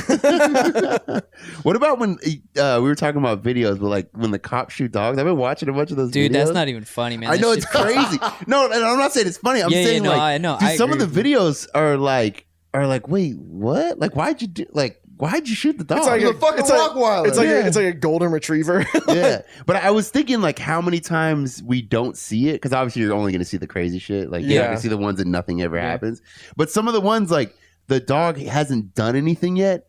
What about when we were talking about videos, but like when the cops shoot dogs? I've been watching a bunch of those Dude, videos. that's not even funny, man. I That know it's shit's- crazy. No, and I'm not saying it's funny. I'm Yeah, yeah, saying no, like, I know. dude, I some of agree the videos are like, wait, what? Like, why'd you shoot the dog? It's like He's a fucking Rottweiler. It's like a golden retriever. Yeah, but I was thinking like how many times we don't see it, because obviously you're only going to see the crazy shit. Like you're not Yeah. going to see the ones that nothing ever happens. But some of the ones like the dog hasn't done anything yet.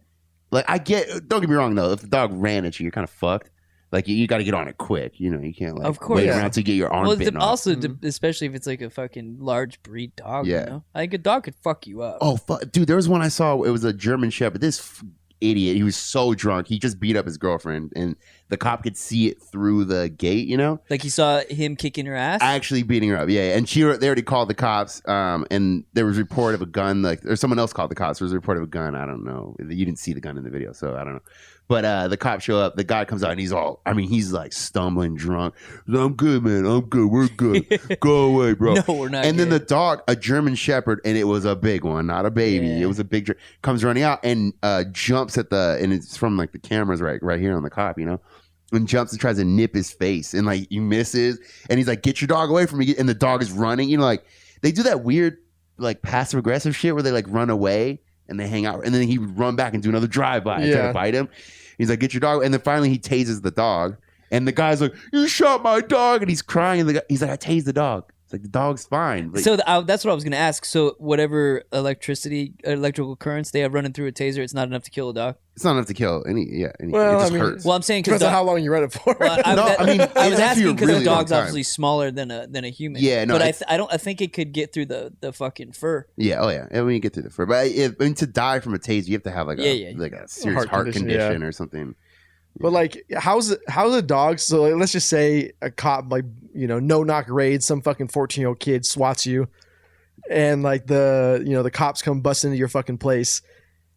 Like I get, don't get me wrong though, if the dog ran at you, you're kind of fucked. Like you got to get on it quick. You know, you can't like Of course. wait Yeah. around to get your arm Well, bitten off. also, especially if it's like a fucking large breed dog. Yeah. You know? Like a dog could fuck you up. Oh, dude, there was one I saw. It was a German Shepherd. This idiot. He was so drunk. He just beat up his girlfriend, and the cop could see it through the gate. You know, Like you saw him kicking her ass. actually beating her up. Yeah, and they already called the cops. And there was a report of a gun. Like, or someone else called the cops. There was a report of a gun. I don't know. You didn't see the gun in the video, so I don't know. But the cops show up. The guy comes out, and he's all. I mean, he's like stumbling, drunk. I'm good, man. I'm good. We're good. Go away, bro. No, we're not. And then the good. dog, a German Shepherd, and it was a big one, not a baby. Yeah. It was a big. Comes running out and jumps at and it's from like the cameras right here on the cop, you know, and jumps and tries to nip his face, and like he misses, and he's like, "Get your dog away from me!" And the dog is running. You know, like they do that weird like passive aggressive shit where they like run away and they hang out, and then he would run back and do another drive by and try to bite him. He's like, "Get your dog," and then finally he tases the dog, and the guy's like, "You shot my dog," and he's crying, and he's like, "I tased the dog." It's like the dog's fine. Like, So that's what I was going to ask. So whatever electrical currents they have running through a taser, it's not enough to kill a dog. it's not enough to kill any. Yeah, Well, it just I mean, hurts. Well, I'm saying because Depends on how long you run it for. No, I mean, I was it has to be a asking because really a dog's long time. obviously smaller than a human. Yeah, no, but it's- I think it could get through the fucking fur. Yeah, oh yeah. And when you get through the fur, but to die from a taser, you have to have like Yeah. a serious Heart heart condition, condition or something. But like, how's a dog? So like, let's just say a cop, like, no knock raid, some fucking 14-year-old kid swats you, and like the cops come bust into your fucking place.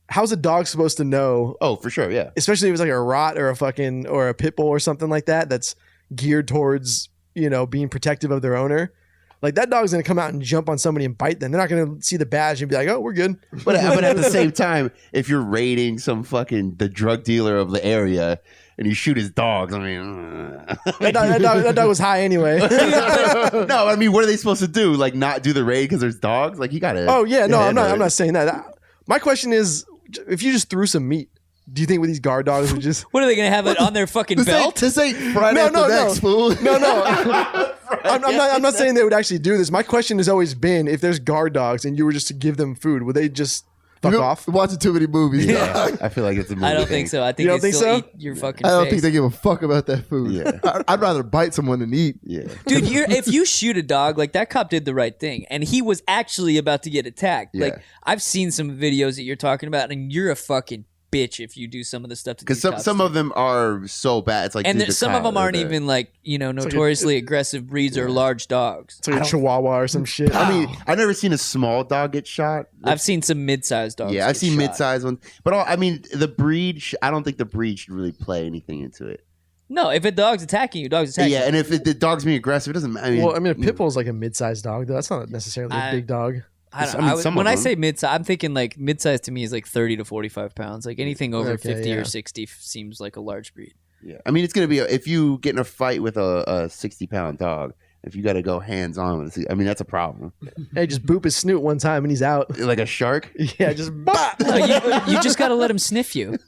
How's a dog supposed to know? Oh, for sure, yeah. Especially if it's like a rot or a pit bull or something like that that's geared towards being protective of their owner. Like, that dog's gonna come out and jump on somebody and bite them. They're not gonna see the badge and be like, "Oh, we're good." But at the same time, if you're raiding the drug dealer of the area and you shoot his dogs, I mean, that dog was high anyway. no, I mean, what are they supposed to do? Like, not do the raid because there's dogs? Like, you gotta. Oh yeah, no, I'm not saying that. My question is, if you just threw some meat, do you think with these guard dogs would just? What are they gonna have it on their fucking belt? This ain't Friday after next, fool. No. I'm not saying they would actually do this. My question has always been, if there's guard dogs and you were just to give them food, would they just fuck off? Watching too many movies. Yeah, I feel like it's a movie. I don't thing. think so. I think You don't they think still so? eat your fucking I don't face. think they give a fuck about that food. Yeah. I'd rather bite someone than eat. Yeah. Dude, if you shoot a dog, like, that cop did the right thing, and he was actually about to get attacked. Yeah. Like, I've seen some videos that you're talking about, and you're a fucking bitch if you do some of the stuff. Because some of them are so bad. It's like, and dude, some of them aren't even like notoriously aggressive breeds or large dogs. It's like a Chihuahua or some shit. I mean, I've never seen a small dog get shot. I've seen some mid-sized dogs. Yeah, I've seen shot. mid-sized ones, but I mean, the breed. I don't think the breed should really play anything into it. No, if a dog's attacking you, dog's attacking. Yeah, and if the dog's being aggressive, it doesn't. A pit bull is like a mid-sized dog, though. That's not necessarily a big dog. When I say mid-size, I'm thinking like mid-size to me is like 30 to 45 pounds. Like, anything over 50 or 60 seems like a large breed. Yeah, I mean, it's gonna be if you get in a fight with a 60-pound dog. If you got to go hands on with it, I mean, that's a problem. Hey, just boop his snoot one time and he's out. Like a shark. Yeah, just bop. No, you just got to let him sniff you.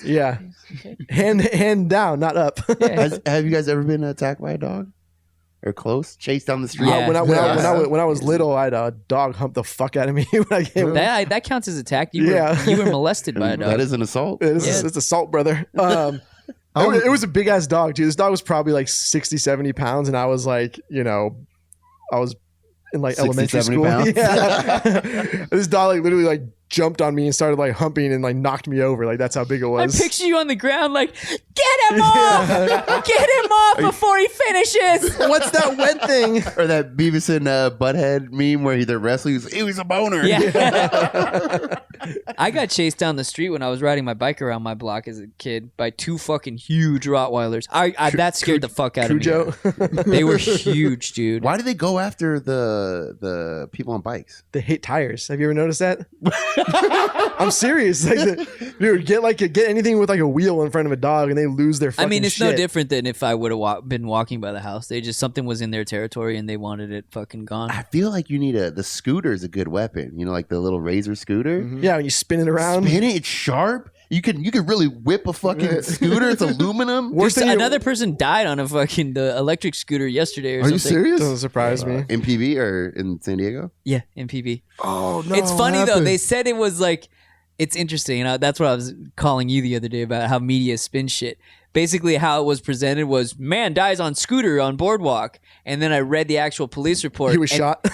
Yeah, hand down, not up. Have you guys ever been attacked by a dog? Or close? Chased down the street? Yeah. When I was little, I had a dog hump the fuck out of me when I came. That counts as attack. You were molested by a dog. That is an assault. It's assault, brother. It was a big ass dog, dude. This dog was probably like 60, 70 pounds, and I was like, I was in like 60, elementary 70 school. pounds? Yeah. This dog like literally like jumped on me and started like humping and like knocked me over. Like, that's how big it was. I picture you on the ground like, get him off! Get him off before he finishes! What's that wet thing? Or that Beavis and Butthead meme where they're wrestling. He was a boner. Yeah. I got chased down the street when I was riding my bike around my block as a kid by two fucking huge Rottweilers. That scared the fuck out of me. They were huge, dude. Why do they go after the people on bikes? They hate tires. Have you ever noticed that? I'm serious. Like, dude, get anything with like a wheel in front of a dog and they lose their fucking it's shit. no different than if I would have been walking by the house. Something was in their territory and they wanted it fucking gone. I feel like you need the scooter is a good weapon. Like the little razor scooter. Mm-hmm. Yeah, when you spin it around. Spin it, it's sharp. You can really whip a fucking scooter. It's aluminum. Another person died on the electric scooter yesterday or something. Are you serious? Doesn't surprise me. In PV or in San Diego? Yeah, in PV. Oh no! It's funny what though. happened? They said it was like, it's interesting. That's what I was calling you the other day about how media spin shit. Basically, how it was presented was man dies on scooter on boardwalk, and then I read the actual police report. He was shot.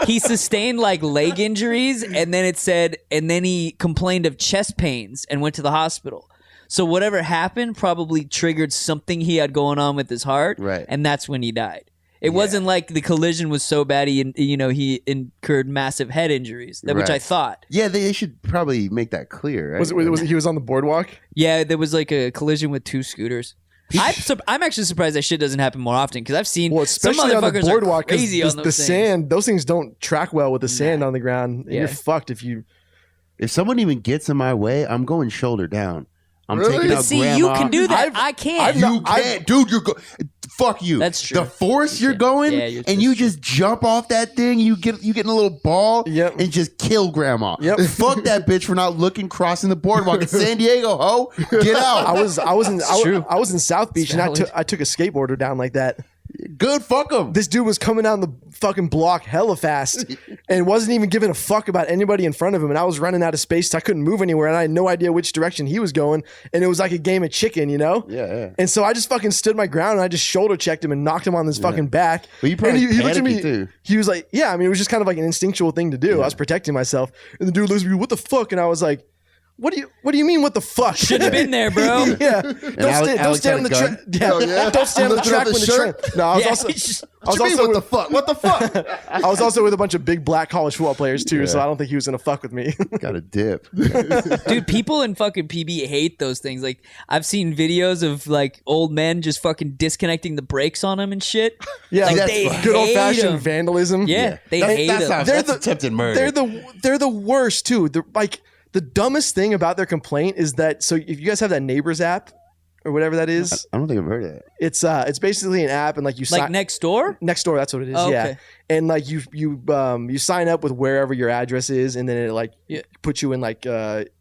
He sustained like leg injuries, and then it said, and then he complained of chest pains and went to the hospital. So whatever happened probably triggered something he had going on with his heart, right? And that's when he died. It wasn't like the collision was so bad he incurred massive head injuries, which I thought. Yeah, they should probably make that clear. Right? Was he was on the boardwalk? Yeah, there was like a collision with two scooters. I'm actually surprised that shit doesn't happen more often because I've seen some especially on the motherfuckers boardwalk, are crazy on those the things. sand. Those things don't track well with the sand on the ground. And you're fucked if you. If someone even gets in my way, I'm going shoulder down. I'm taking But out see, grandma. you can do that. I can't. You can't, dude. Fuck you. That's true. The force you're going, Yeah, and you just jump off that thing. You get in a little ball, and just kill grandma. Yep. Fuck that bitch for not crossing the boardwalk in San Diego. Ho, get out. I was in South Beach and I took a skateboarder down like that. Good, fuck him. This dude was coming down the fucking block hella fast and wasn't even giving a fuck about anybody in front of him. And I was running out of space. So I couldn't move anywhere. And I had no idea which direction he was going. And it was like a game of chicken, Yeah. And so I just fucking stood my ground and I just shoulder checked him and knocked him on his fucking back. Well, you probably and he looked at me. too. He was like, yeah, I mean, it was just kind of like an instinctual thing to do. I was protecting myself. And the dude looks at me, what the fuck? And I was like, What do you mean? What the fuck? Should have been there, bro. Yeah. Don't stand on the track. Yeah. Don't stand on the track when the train. No, I was also. What the fuck? What the fuck? I was also with a bunch of big black college football players too, so I don't think he was gonna fuck with me. Got a dip. Dude, people in fucking PB hate those things. Like, I've seen videos of like old men just fucking disconnecting the brakes on them and shit. Yeah, like, that's they fine. good old hate fashioned 'em. vandalism. Yeah, they hate them. That's attempted murder. They're the worst too. The dumbest thing about their complaint is that, so if you guys have that Neighbors app or whatever that is, I don't think I've heard of it. it's basically an app, and like you Like next door? next door. That's what it is. Oh, yeah, okay. and like you sign up with wherever your address is, and then it like puts you in like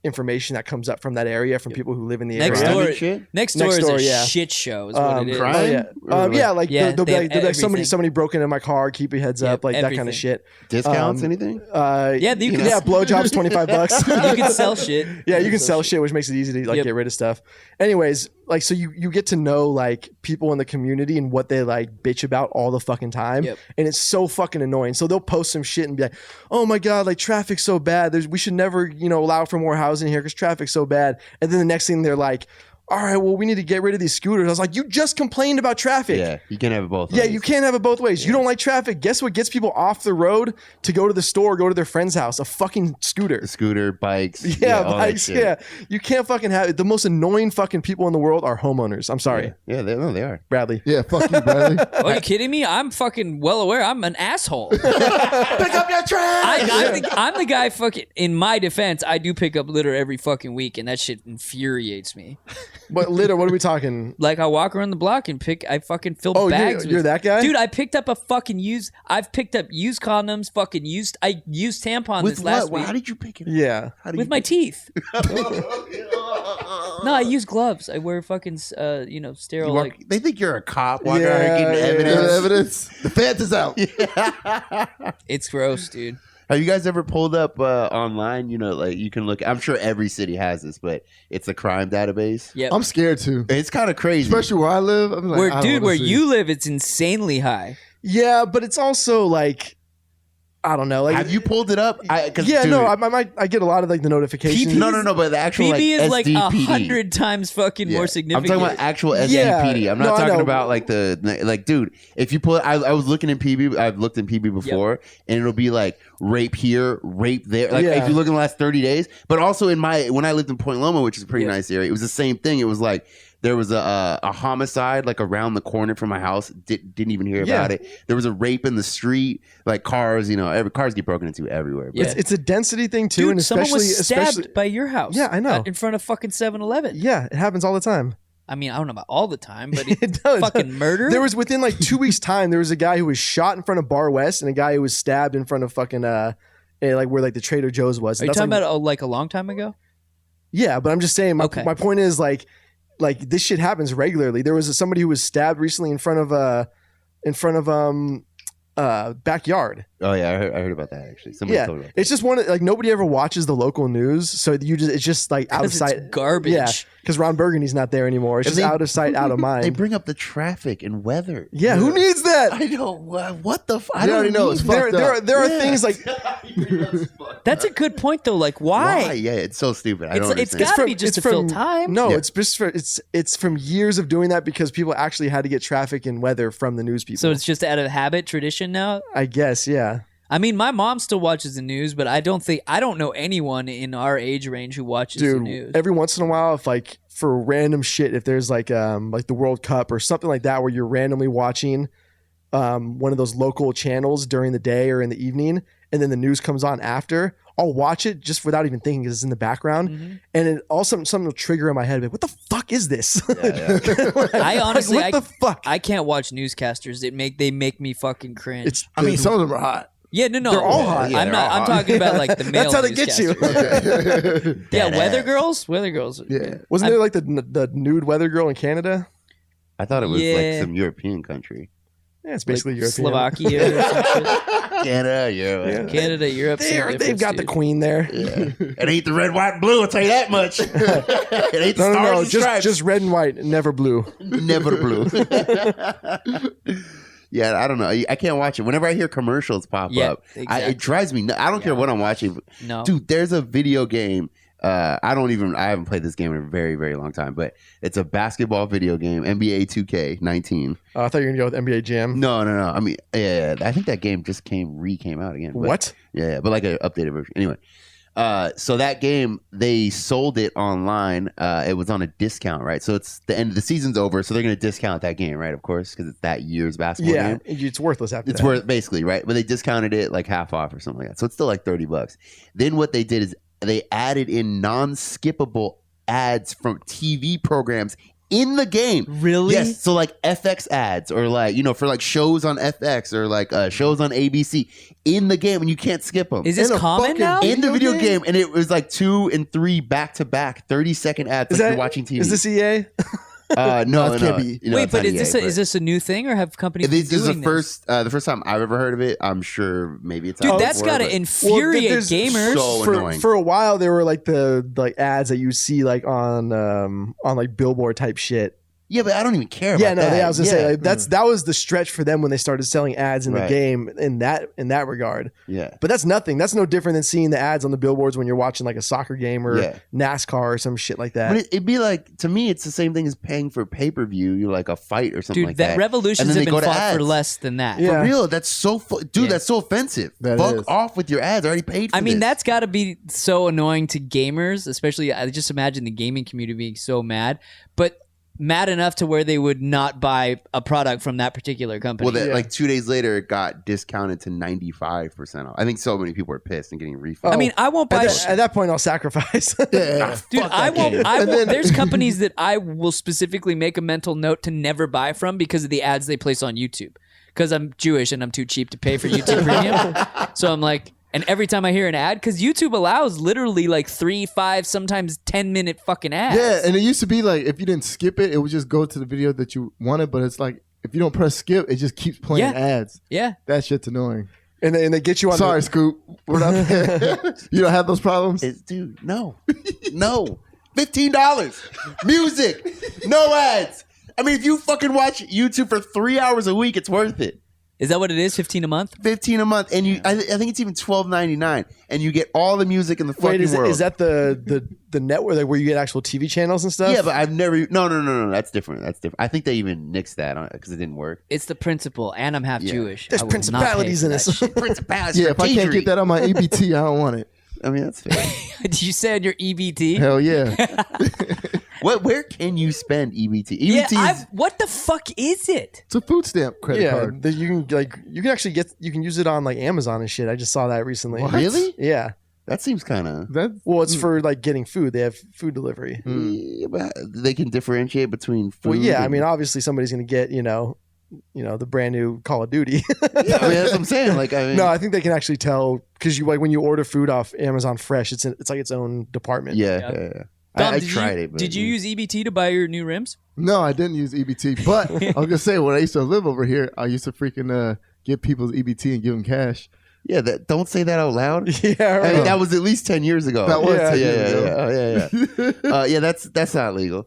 information that comes up from that area from people who live in the Next area. door, Shit? next door Next is door, a yeah. shit show. Is what it is. crime? Oh, yeah. Like Yeah, they'll be they like, have everything. somebody broke into my car. Keep your heads up, like that kind everything. of shit. Discounts? Anything? Yeah, you can- blowjobs $25. You can sell shit. Yeah, you can sell shit, which makes it easy to like Yep. get rid of stuff. Anyways, like so you get to know like people in the community and what they like bitch about all the fucking time, Yep. and it's so fucking annoying. So they'll post some shit and be like, "Oh my god, like traffic's so bad. We should never allow for more housing here because traffic's so bad." And then the next thing they're like, "All right, well we need to get rid of these scooters." I was like, "You just complained about traffic." Yeah, you can have it both Yeah, ways. you can't have it both ways. You don't like traffic. Guess what gets people off the road to go to the store, go to their friend's house? A fucking scooter. Scooter, bikes. Yeah, all that bikes. shit. Yeah, you can't fucking have it. The most annoying fucking people in the world are homeowners. I'm sorry, Yeah, they are. Bradley. Yeah, fuck you, Bradley. Are you kidding me? I'm fucking well aware. I'm an asshole. Pick up your trash. I'm the guy fucking, in my defense, I do pick up litter every fucking week, and that shit infuriates me. What litter? What are we talking? Like, I walk around the block and I fucking fill Oh, bags. you're with- that guy? Dude, I picked up I've picked up used condoms, I used tampons With this last what? week. How did you pick it up? Yeah. How do With you my pick- teeth. No, I use gloves. I wear fucking, sterile, You like, they think you're a cop walking Yeah, around here getting yeah. evidence. Evidence. The fence is out. it's gross, dude. Have you guys ever pulled up online? Like you can look. I'm sure every city has this, but it's a crime database. Yeah. I'm scared too. It's kind of crazy. Especially where I live. I'm like, I don't wanna Where see. you live, it's insanely high. Yeah, but it's also like, I don't know. Like, Have you pulled it up? I get a lot of like the notifications. No, but the actual PB like is like SDPD. 100 times fucking Yeah. more I'm significant. talking about actual Yeah. SDPD. I'm No, not I talking know. about like dude. If you pull, I was looking in PB. I've looked in PB before, and it'll be like rape here, rape there. Like Yeah. if you look in the last 30 days, but also when I lived in Point Loma, which is a pretty nice area, it was the same thing. It was like there was a homicide like around the corner from my house. Didn't even hear about it. There was a rape in the street. Like cars, cars get broken into everywhere. Yeah. It's a density thing too, Dude, and someone especially was stabbed especially by your house. Yeah, I know. In front of fucking 7-Eleven. yeah, it happens all the time. I mean, I don't know about all the time, but It does. fucking murder. There was within like 2 weeks' time, there was a guy who was shot in front of Bar West, and a guy who was stabbed in front of fucking like where like the Trader Joe's was. Are you That's talking like, about like a long time ago? Yeah, but I'm just saying. My point is like this shit happens regularly. There was somebody who was stabbed recently in front of backyard. Oh yeah, I heard about that actually. Somebody Yeah, told me about it's just one like nobody ever watches the local news, so it's just like out of 'Cause sight. it's garbage. Yeah, because Ron Burgundy's not there anymore. It's And just they- out of sight, out of mind. They bring up the traffic and weather. Yeah, who needs that? I know what the. I You don't already know it's fucked up. There are things like That's a good point, though. Like, why? Yeah, it's so stupid. I don't It's understand. gotta be just to fill time. No, Yeah. it's just for it's from years of doing that because people actually had to get traffic and weather from the news people. So it's just out of habit, tradition now. I guess, yeah. I mean, my mom still watches the news, but I don't know anyone in our age range who watches the Dude, news. every once in a while, if like for random shit, if there's like the World Cup or something like that, where you're randomly watching one of those local channels during the day or in the evening, and then the news comes on after, I'll watch it just without even thinking because it's in the background, and it also something will trigger in my head. Like, what the fuck is this? I honestly, what the fuck? I can't watch newscasters. They make me fucking cringe. I mean, some of them are hot. Yeah, no. They're all hot. Yeah, I'm they're not. all I'm hot. talking about like the male. That's how they get you. newscasters. Yeah, Dead weather ass. girls. Weather girls. Yeah. Wasn't there like the nude weather girl in Canada? I thought it was Yeah. like some European country. Yeah, it's basically Like European. Slovakia or some shit. Canada, Europe. Canada, Europe. They've got the queen there. Yeah. It ain't the red, white, and blue. I'll tell you that much. It ain't the stars and stripes. just red and white, never blue. Never blue. Yeah, I don't know. I can't watch it. Whenever I hear commercials pop Yeah, up, exactly. it drives me nuts. I don't care what I'm watching. No. Dude, there's a video game I haven't played this game in a very, very long time, but it's a basketball video game, NBA 2K19. I thought you were going to go with NBA Jam. No. I mean, yeah, I think that game just came out again. But, What? Yeah, but like an updated version. Anyway, so that game, they sold it online. It was on a discount, right? So it's the end of the season's over, so they're going to discount that game, right? Of course, because it's that year's basketball game. It's worthless after It's that. worth basically, right? But they discounted it like half off or something like that. So it's still like $30. Then what they did is they added in non-skippable ads from TV programs in the game. Really? Yes. So like FX ads or like, for like shows on FX or like shows on ABC in the game, and you can't skip them. Is this In a common fucking now? in the video game, and it was like 2 and 3 back-to-back 30-second ads like you're watching TV. Is this EA? No, That can't be. No, Wait, it's but not is EA, this a new thing, or have companies This been is doing the first time I've ever heard of it. I'm sure maybe it's Dude, out that's before, got to but- infuriate there's gamers. so annoying. For a while, there were like the ads that you see like on like billboard type shit. Yeah, but I don't even care about Yeah, no, that. I was gonna say like, Mm. that was the stretch for them when they started selling ads in the Right. game in that regard. Yeah. But that's nothing. That's no different than seeing the ads on the billboards when you're watching like a soccer game or Yeah. NASCAR or some shit like that. But it'd be like, to me, it's the same thing as paying for pay-per-view. You're like a fight or something Dude, like that that. revolutions And then have they been go to fought for ads. less than that. Yeah. For real, that's so Yeah. that's so offensive. That Fuck is. off with your ads. I already paid for I mean, this. that's got to be so annoying to gamers, especially. I just imagine the gaming community being so mad, but mad enough to where they would not buy a product from that particular company. Well, like 2 days later, it got discounted to 95% off. I think so many people are pissed and getting refunds. I mean, I won't buy. At that point, I'll sacrifice. Yeah. Dude, Fuck I that won't. game. I And won't. then- There's companies that I will specifically make a mental note to never buy from because of the ads they place on YouTube. Because I'm Jewish and I'm too cheap to pay for YouTube Premium. So I'm like, and every time I hear an ad, because YouTube allows literally like 3, 5, sometimes 10-minute fucking ads. Yeah, and it used to be like if you didn't skip it, it would just go to the video that you wanted. But it's like if you don't press skip, it just keeps playing Yeah. ads. Yeah. That shit's annoying. and they get you on. Sorry, Scoop. We're not. You don't have those problems. Dude, no. $15. Music. No ads. I mean, if you fucking watch YouTube for 3 hours a week, it's worth it. Is that what it is? 15 a month? $15 a month, and I think it's even $12.99, and you get all the music in the fucking Wait, world. is that the network like, where you get actual TV channels and stuff? Yeah, but I've never. No. That's different. I think they even nixed that because it didn't work. It's the principle, and I'm half Yeah. Jewish. There's I will not principalities pay in for this. that shit. Principalities. Yeah, for if I can't Kadri. get that on my EBT, I don't want it. I mean, that's fair. Did you say on your EBT? Hell yeah. Where can you spend EBT? Yeah, EBT is what the fuck is it? It's a food stamp credit Yeah, card. you can actually use it on like Amazon and shit. I just saw that recently. What? really. Yeah. That seems kind of. That Well, it's for like getting food. They have food delivery. Yeah, but they can differentiate between food. Well, yeah. I and- mean, obviously somebody's gonna get the brand new Call of Duty. yeah, I mean, that's what I'm saying. Like, I mean, No, I think they can actually tell because you like when you order food off Amazon Fresh, it's like its own department. yeah. Dom, I did tried you, it. But Did you use EBT to buy your new rims? no, I didn't use EBT, but I was gonna say when I used to live over here, I used to freaking give people's EBT and give them cash. Yeah, don't say that out loud. Yeah. I Right. mean, that was at least 10 years ago. That was Yeah. 10 years ago. Oh, yeah. That's not legal.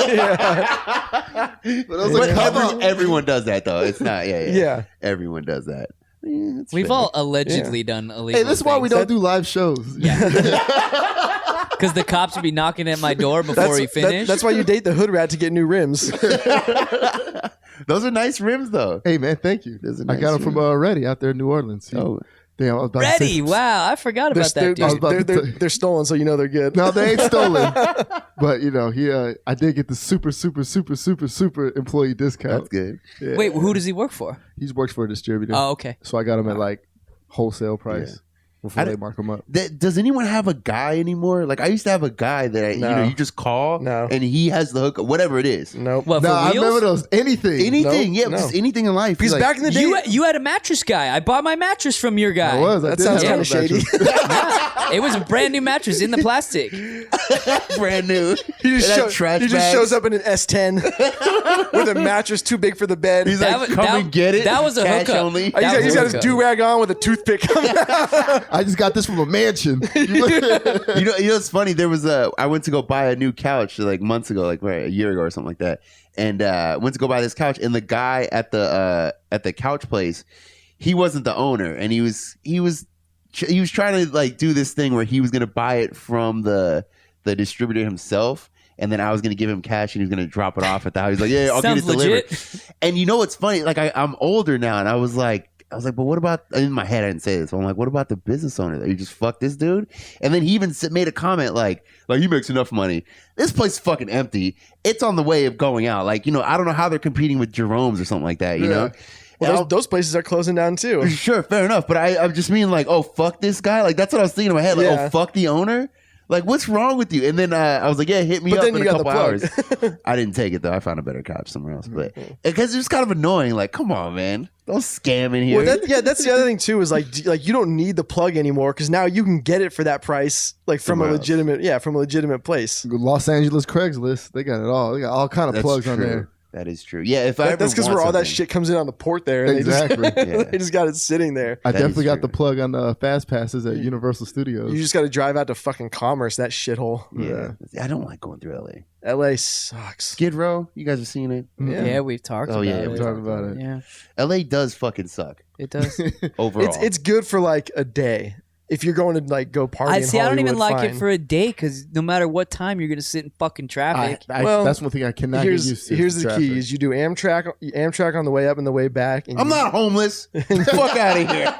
Yeah. But it was But like, come on. everyone does that though. It's not. Yeah. Yeah. Everyone does that. Yeah, it's We've fair. all allegedly done illegal. Hey, this is why we don't do live shows. Because the cops would be knocking at my door before he finished. That's why you date the hood rat to get new rims. Those are nice rims though. Hey man, thank you. Those are I nice got them from rims. Reddy out there in New Orleans. Oh, Damn, I was about to Ready? say- Wow, I forgot about They're, that, dude. about to they're stolen, so you know they're good. No, they ain't stolen. But I did get the super employee discount. that's good. Yeah. Wait, who does he work for? He's works for a distributor. Oh, okay. So I got him at like wholesale price before I they don't- mark them up. Does anyone have a guy anymore? Like I used to have a guy that No. you just call No. and he has the hook, whatever it is. Nope. What, No, for I wheels? remember those. Anything. Anything, Nope, no. just anything in life. Because Like, back in the day, You had a mattress guy. I bought my mattress from your guy. I was. I that did sounds have kind a of shady. mattress. It was a brand new mattress in the plastic. brand new. He just, That trash he just bags. shows up in an S10 with a mattress too big for the bed. He's That like, was- come that- and get it. that was a Cash hookup. only. That was He's a got his hookup. do-rag on with a toothpick. I just got this from a mansion. you know it's funny. There was I went to go buy a new couch like months ago, like a year ago or something like that, and went to go buy this couch, and the guy at the couch place, he wasn't the owner, and he was trying to like do this thing where he was gonna buy it from the the distributor himself. And then I was going to give him cash and he was going to drop it off at the house. He's like, yeah, I'll get it delivered. Legit. And you know what's funny? Like, I'm older now, and I was like, but what about, in my head, I didn't say this. So I'm like, what about the business owner? You just fuck this dude? And then he even made a comment like he makes enough money. This place is fucking empty. It's on the way of going out. Like, I don't know how they're competing with Jerome's or something like that, you know? Well, those places are closing down too. Sure, fair enough. But I just mean like, oh, fuck this guy. Like, that's what I was thinking in my head. Like, oh, fuck the owner? Like, what's wrong with you? And then I was like, yeah, hit me up in a couple hours. I didn't take it, though. I found a better couch somewhere else. But because it's kind of annoying. Like, come on, man. Don't scam in here. Well, that's the other thing, too, is like you don't need the plug anymore because now you can get it for that price, like from a legitimate place. Los Angeles Craigslist. They got it all. They got all kind of plugs on there. That is true. Yeah, that's because where all that shit comes in on the port there. And exactly. They just got it sitting there. I definitely got the plug on the fast passes at Universal Studios. You just got to drive out to fucking Commerce, that shithole. Yeah. I don't like going through LA. LA sucks. Skid Row, you guys have seen it? Yeah, we've talked about it. We talked about it. Yeah. LA does fucking suck. It does. Overall. It's good for like a day. If you're going to like go party, I don't even like it for a day because no matter what time you're gonna sit in fucking traffic. That's one thing I cannot get used to. Here's the key: is you do Amtrak on the way up and the way back. And I'm not homeless. Fuck out of here.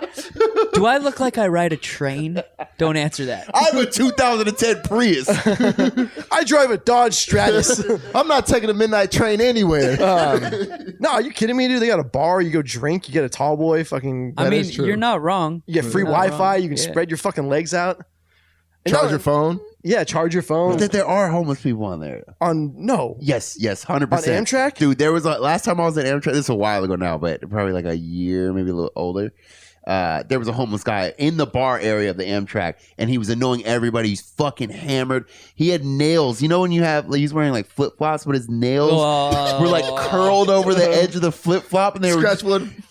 Do I look like I ride a train? Don't answer that. I have a 2010 Prius. I drive a Dodge Stratus. I'm not taking a midnight train anywhere. No, are you kidding me, dude? They got a bar. You go drink. You get a tall boy. Fucking. I mean, you're not wrong. You get free Wi-Fi. You can spread your fucking legs out. Charge your phone. Yeah, charge your phone. That there are homeless people on there. Yes, 100%. On Amtrak? Dude, there was last time I was at Amtrak, this is a while ago now, but probably like a year, maybe a little older. There was a homeless guy in the bar area of the Amtrak, and he was annoying everybody. He's fucking hammered. He had nails. You know when he's wearing like flip flops, but his nails were like curled over the edge of the flip flop, and they Scratch were wood.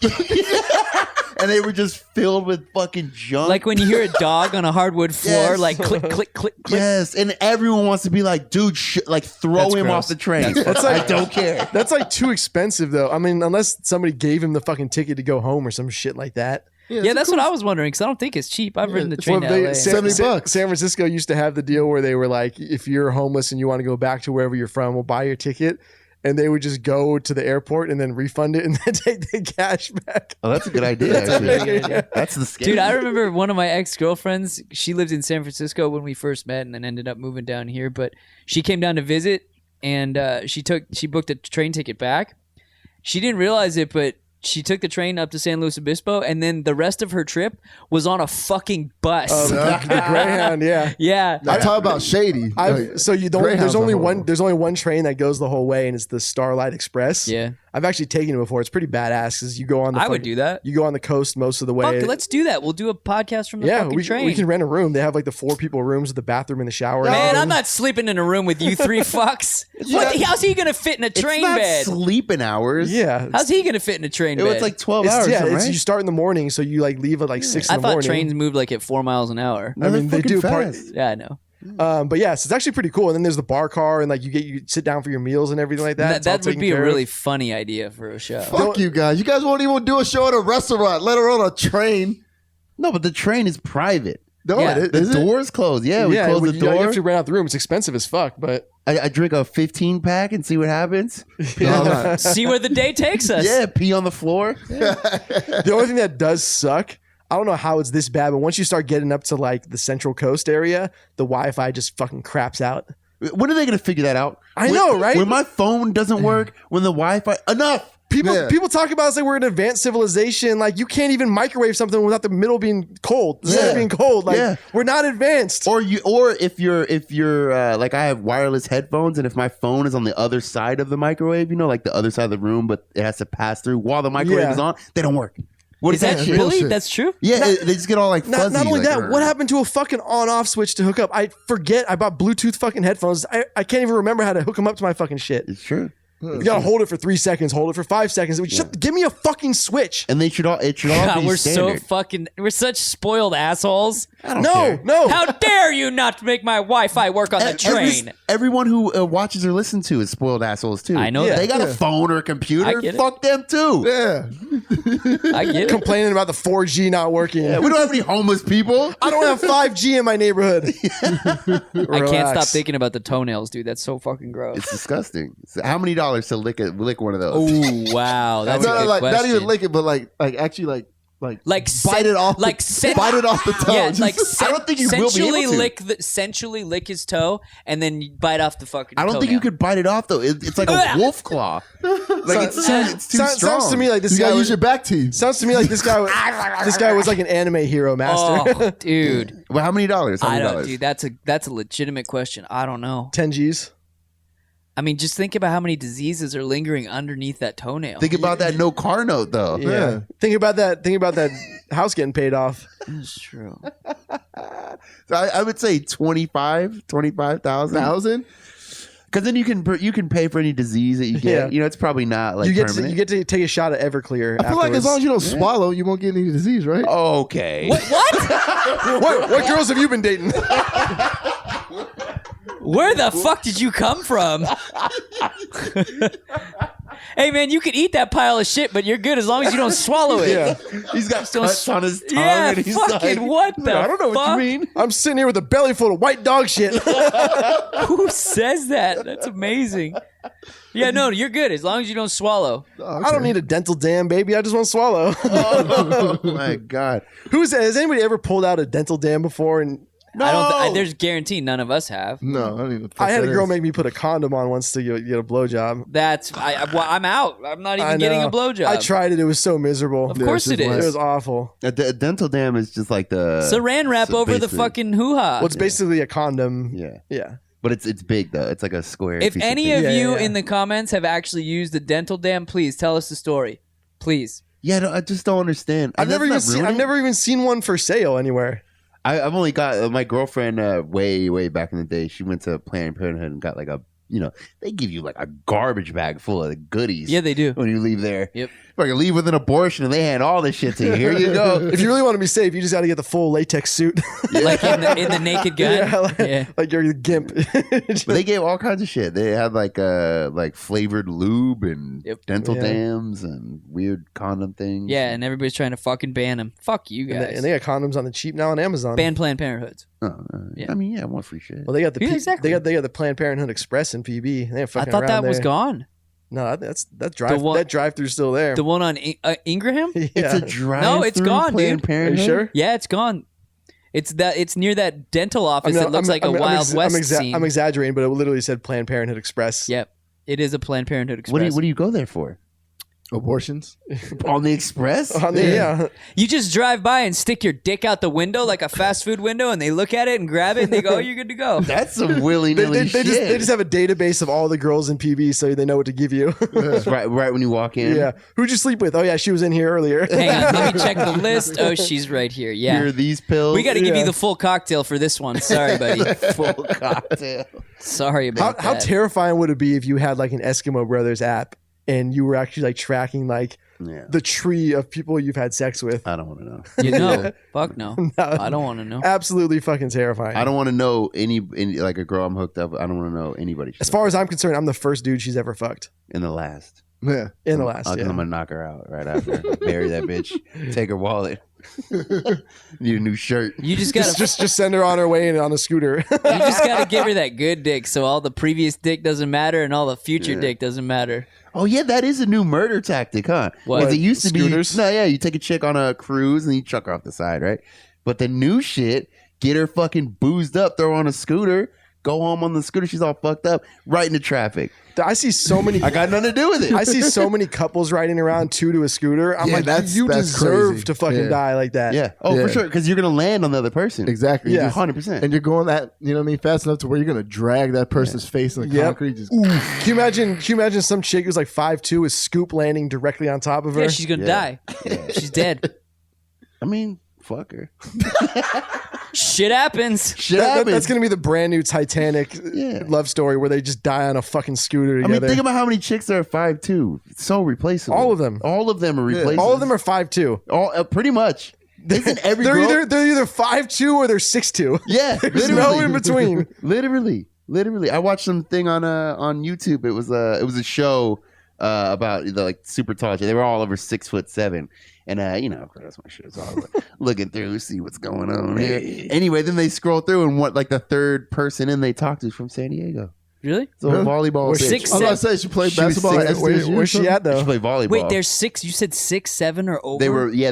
and they were just filled with fucking junk. Like when you hear a dog on a hardwood floor, like click, click, click, click. Yes, and everyone wants to be like, dude, like throw him off the train. That's like, I don't care. That's like too expensive, though. I mean, unless somebody gave him the fucking ticket to go home or some shit like that. Yeah, that's what I was wondering because I don't think it's cheap. I've ridden the train to LA. $70. San Francisco used to have the deal where they were like, if you're homeless and you want to go back to wherever you're from, we'll buy your ticket. And they would just go to the airport and then refund it and then take the cash back. Oh, that's a good idea, actually. That's the scam. Dude, I remember one of my ex-girlfriends, she lived in San Francisco when we first met and then ended up moving down here. But she came down to visit and she booked a train ticket back. She didn't realize it, but she took the train up to San Luis Obispo, and then the rest of her trip was on a fucking bus. Oh, the Greyhound, yeah. Yeah. I talk about shady. There's only one train that goes the whole way, and it's the Starlight Express. Yeah. I've actually taken it before. It's pretty badass because you go on the I would do that. You go on the coast most of the way. Fuck, let's do that. We'll do a podcast from the fucking train. We can rent a room. They have like the 4 people rooms with the bathroom and the shower. Man, I'm not sleeping in a room with you 3 fucks. How's he going to fit in a train bed? Sleeping hours. Yeah. How's he going to fit in a train bed? It's like 12 hours. Yeah, right? You start in the morning, so you like leave at like 6 in the morning. I thought trains moved like at 4 miles an hour. I mean, they do. Yeah, I know. But yes, it's actually pretty cool. And then there's the bar car, and like you sit down for your meals and everything like that. That would be a really funny idea for a show. Fuck you guys. You guys won't even do a show at a restaurant, let alone a train. No, but the train is private. No, the door's closed. Yeah, we close the door. You have to rent out the room. It's expensive as fuck, but I drink a 15 pack and see what happens. See where the day takes us. Yeah, pee on the floor. The only thing that does suck, I don't know how it's this bad, but once you start getting up to like the Central Coast area, the Wi-Fi just fucking craps out. When are they going to figure that out? I know, right? When my phone doesn't work, when the Wi-Fi... Enough! People talk about it's like we're an advanced civilization. Like you can't even microwave something without the middle being cold. The center being cold. Like we're not advanced. Or if you're like I have wireless headphones, and if my phone is on the other side of the microwave, like the other side of the room, but it has to pass through while the microwave is on, they don't work. What is that really? Bullshit. That's true? Yeah, they just get all like fuzzy. Not only like, that, what happened to a fucking on-off switch to hook up? I forget. I bought Bluetooth fucking headphones. I can't even remember how to hook them up to my fucking shit. It's true. You gotta hold it for 3 seconds, hold it for 5 seconds. Give me a fucking switch. And it should all be we're standard. we're such spoiled assholes. I don't care. No. How dare you not make my Wi-Fi work on the train? Everyone who watches or listens to is spoiled assholes too. I know They that. got a phone or a computer. I get it. Fuck them too. Yeah. I get it. Complaining about the 4G not working. Yeah, we don't have any homeless people. I don't have 5G in my neighborhood. I can't Relax. stop thinking about the toenails, dude. That's so fucking gross. It's disgusting. How many dollars to lick one of those? Oh wow, that's a good like question. not even lick it, but like actually like Like bite it off, like bite it off the toe. Yeah, Just- like I don't think you will be able to. sensually lick his toe and then you bite off the fucking. I don't think you could bite it off though. It's like a wolf claw. Like it's too strong. Sounds to me like this you guy gotta was, use your back teeth. sounds to me like this guy was like an anime hero master. Oh, dude. Well, how many dollars? How I many don't, dollars? dude. That's a legitimate question. I don't know. 10 G's. I mean, just think about how many diseases are lingering underneath that toenail. Think about that no car note though. Yeah. Think about that house getting paid off. That's true. So I would say 25,000. Because then you can pay for any disease that you get. Yeah. You know, it's probably not like You get permanent. to take a shot of Everclear. I feel like as long as you don't swallow, you won't get any disease, right? Okay. what girls have you been dating? Where the fuck did you come from? Hey man, you can eat that pile of shit, but you're good as long as you don't swallow it. Yeah. He's got cuts on his tongue. Yeah, and he's fucking like, what the I don't know what fuck? you mean. I'm sitting here with a belly full of white dog shit. Who says that? That's amazing. Yeah, no, you're good as long as you don't swallow. I don't need a dental dam, baby. I just want to swallow. Oh my god. Has anybody ever pulled out a dental dam before? And I don't. There's guarantee none of us have. No, I don't even. I had a girl make me put a condom on once to get a blowjob. I'm out. I'm not even getting a blowjob. I tried it. It was so miserable. Of course it It is. was awful. A dental dam is just like the Saran wrap so over the basically- fucking hoo-ha. Well, it's basically a condom. Yeah. Yeah. But it's big though. It's like a square. If piece any of of paper. you yeah. in the comments have actually used the dental dam, please tell us the story. Please. Yeah, no, I just don't understand. I've And never that's not I've ruining- never even seen one for sale anywhere. I've only got my girlfriend way back in the day. She went to Planned Parenthood and got like they give you like a garbage bag full of goodies. Yeah, they do. When you leave there. Yep. Like you leave with an abortion and they hand all this shit to you. Here you go. If you really want to be safe, you just got to get the full latex suit. Like in the Naked Gun. Like you're the gimp. But they gave all kinds of shit. They had like flavored lube and dental Yeah. dams and weird condom things. Yeah, and everybody's trying to fucking ban them. Fuck you guys. And they got condoms on the cheap now on Amazon. Ban Planned Parenthoods. I mean, yeah, I want free shit. Well, they got the Yeah, exactly. they got the Planned Parenthood Express in PB. They ain't I fucking thought around that was there. gone. No, that drive through's still there. The one on Ingraham? Yeah. It's a drive. No, it's gone, Planned dude. Parenthood? Are you sure? Yeah, it's gone. It's near that dental office that looks like a Wild West scene. I'm exaggerating, but it literally said Planned Parenthood Express. Yep. It is a Planned Parenthood What Express. do you go there for? Abortions. On the express? Yeah. You just drive by and stick your dick out the window like a fast food window, and they look at it and grab it, and they go, "Oh, you're good to go." That's some willy-nilly They shit. they just have a database of all the girls in PB so they know what to give you. right when you walk in. Yeah. Who'd you sleep with? Oh, yeah, she was in here earlier. Hang on, let me check the list. Oh, she's right here. Here are Yeah. these pills. We got to give you Yeah. the full cocktail for this one. Sorry, buddy. full cocktail. Sorry about How that. terrifying would it be if you had like an Eskimo Brothers app and you were actually like tracking like Yeah. the tree of people you've had sex with? I don't want to know. You know? Fuck no. I don't want to know. Absolutely fucking terrifying. I don't want to know any like a girl I'm hooked up with. I don't want to know anybody. As far as I'm concerned, I'm the first dude she's ever fucked in the last. Yeah. in the last. I'm Yeah. gonna knock her out right after. Bury that bitch. Take her wallet. Need a new shirt. You just gotta Just send her on her way and on a scooter. you just gotta give her that good dick, so all the previous dick doesn't matter and all the future Yeah. dick doesn't matter. Oh yeah, that is a new murder tactic, huh? What? 'Cause it used to Scooters? be. No, yeah, you take a chick on a cruise and you chuck her off the side, right? But the new shit, get her fucking boozed up, throw her on a scooter, go home on the scooter. She's all fucked up, right into traffic. I see so many. I got nothing to do with it. I see so many couples riding around to a scooter. I'm Yeah, like, that's you deserve crazy. to fucking Yeah. die like that. Yeah. Oh, Yeah. for sure. Because you're gonna land on the other person. Exactly. Yeah. Just- 100%. And you're going that, you know what I mean, fast enough to where you're gonna drag that person's face in the Yep. concrete. Just Can you imagine some chick who's like 5'2" with scoop landing directly on top of her? Yeah, she's gonna Yeah. die. She's dead. I mean, fuck her. Shit happens. Shit That's happens. gonna be the brand new Titanic Yeah. love story where they just die on a fucking scooter I together. mean, think about how many chicks there are 5'2". It's so replaceable. All of them. All of them are replaceable. All of them are 5'2". All pretty much. Isn't every they're girl? either 5'2" or they're 6'2". Yeah, There's no in between. Literally. I watched something on YouTube. It was a show about the like super tall. They were all over 6'7", and you know, of course, that's my shit. So I was like, looking through, see what's going on here. Anyway, then they scroll through, and what like the third person in they talked to is from San Diego. Really? So volleyball. We're bitch. 6'7". I was about to say she played She was basketball. at 6'7". SDSU or Where's she something? at though? She played volleyball. Wait, there's 6. You said 6'7" or over. They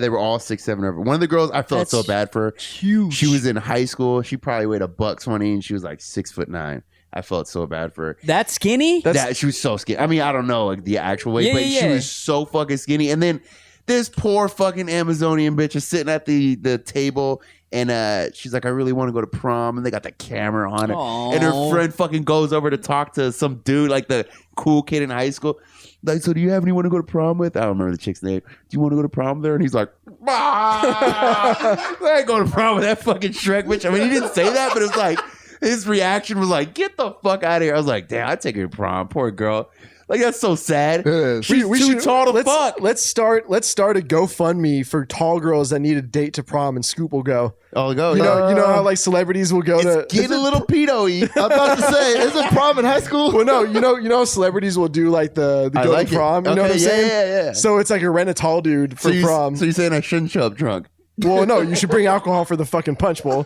were all 6'7" over. One of the girls, I felt That's so bad for her. huge. She was in high school. She probably weighed $120, and she was like 6'9". I felt so bad for her. That skinny? She was so skinny. I mean, I don't know like the actual weight, Yeah, but yeah, she yeah. was so fucking skinny. And then this poor fucking Amazonian bitch is sitting at the table, and she's like, I really want to go to prom, and they got the camera on her. Aw. And her friend fucking goes over to talk to some dude, like the cool kid in high school. Like, so do you have anyone to go to prom with? I don't remember the chick's name. Do you want to go to prom there? And he's like, I ain't going to prom with that fucking Shrek bitch. I mean, he didn't say that, but it was like, his reaction was like, get the fuck out of here. I was like, damn, I'd take her to prom. Poor girl. Like, that's so sad. It is. She's too tall to fuck. Let's start a GoFundMe for tall girls that need a date to prom, and Scoop will go. Oh, go. You know how like celebrities will go to It's getting a little pedo-y. I'm about to say, isn't prom in high school? Well, no, you know how celebrities will do like the I go like to it. prom. You know Okay, what I'm saying? yeah. So it's like a rent a tall dude for prom. So you're saying I shouldn't show up drunk? Well, no, you should bring alcohol for the fucking punch bowl.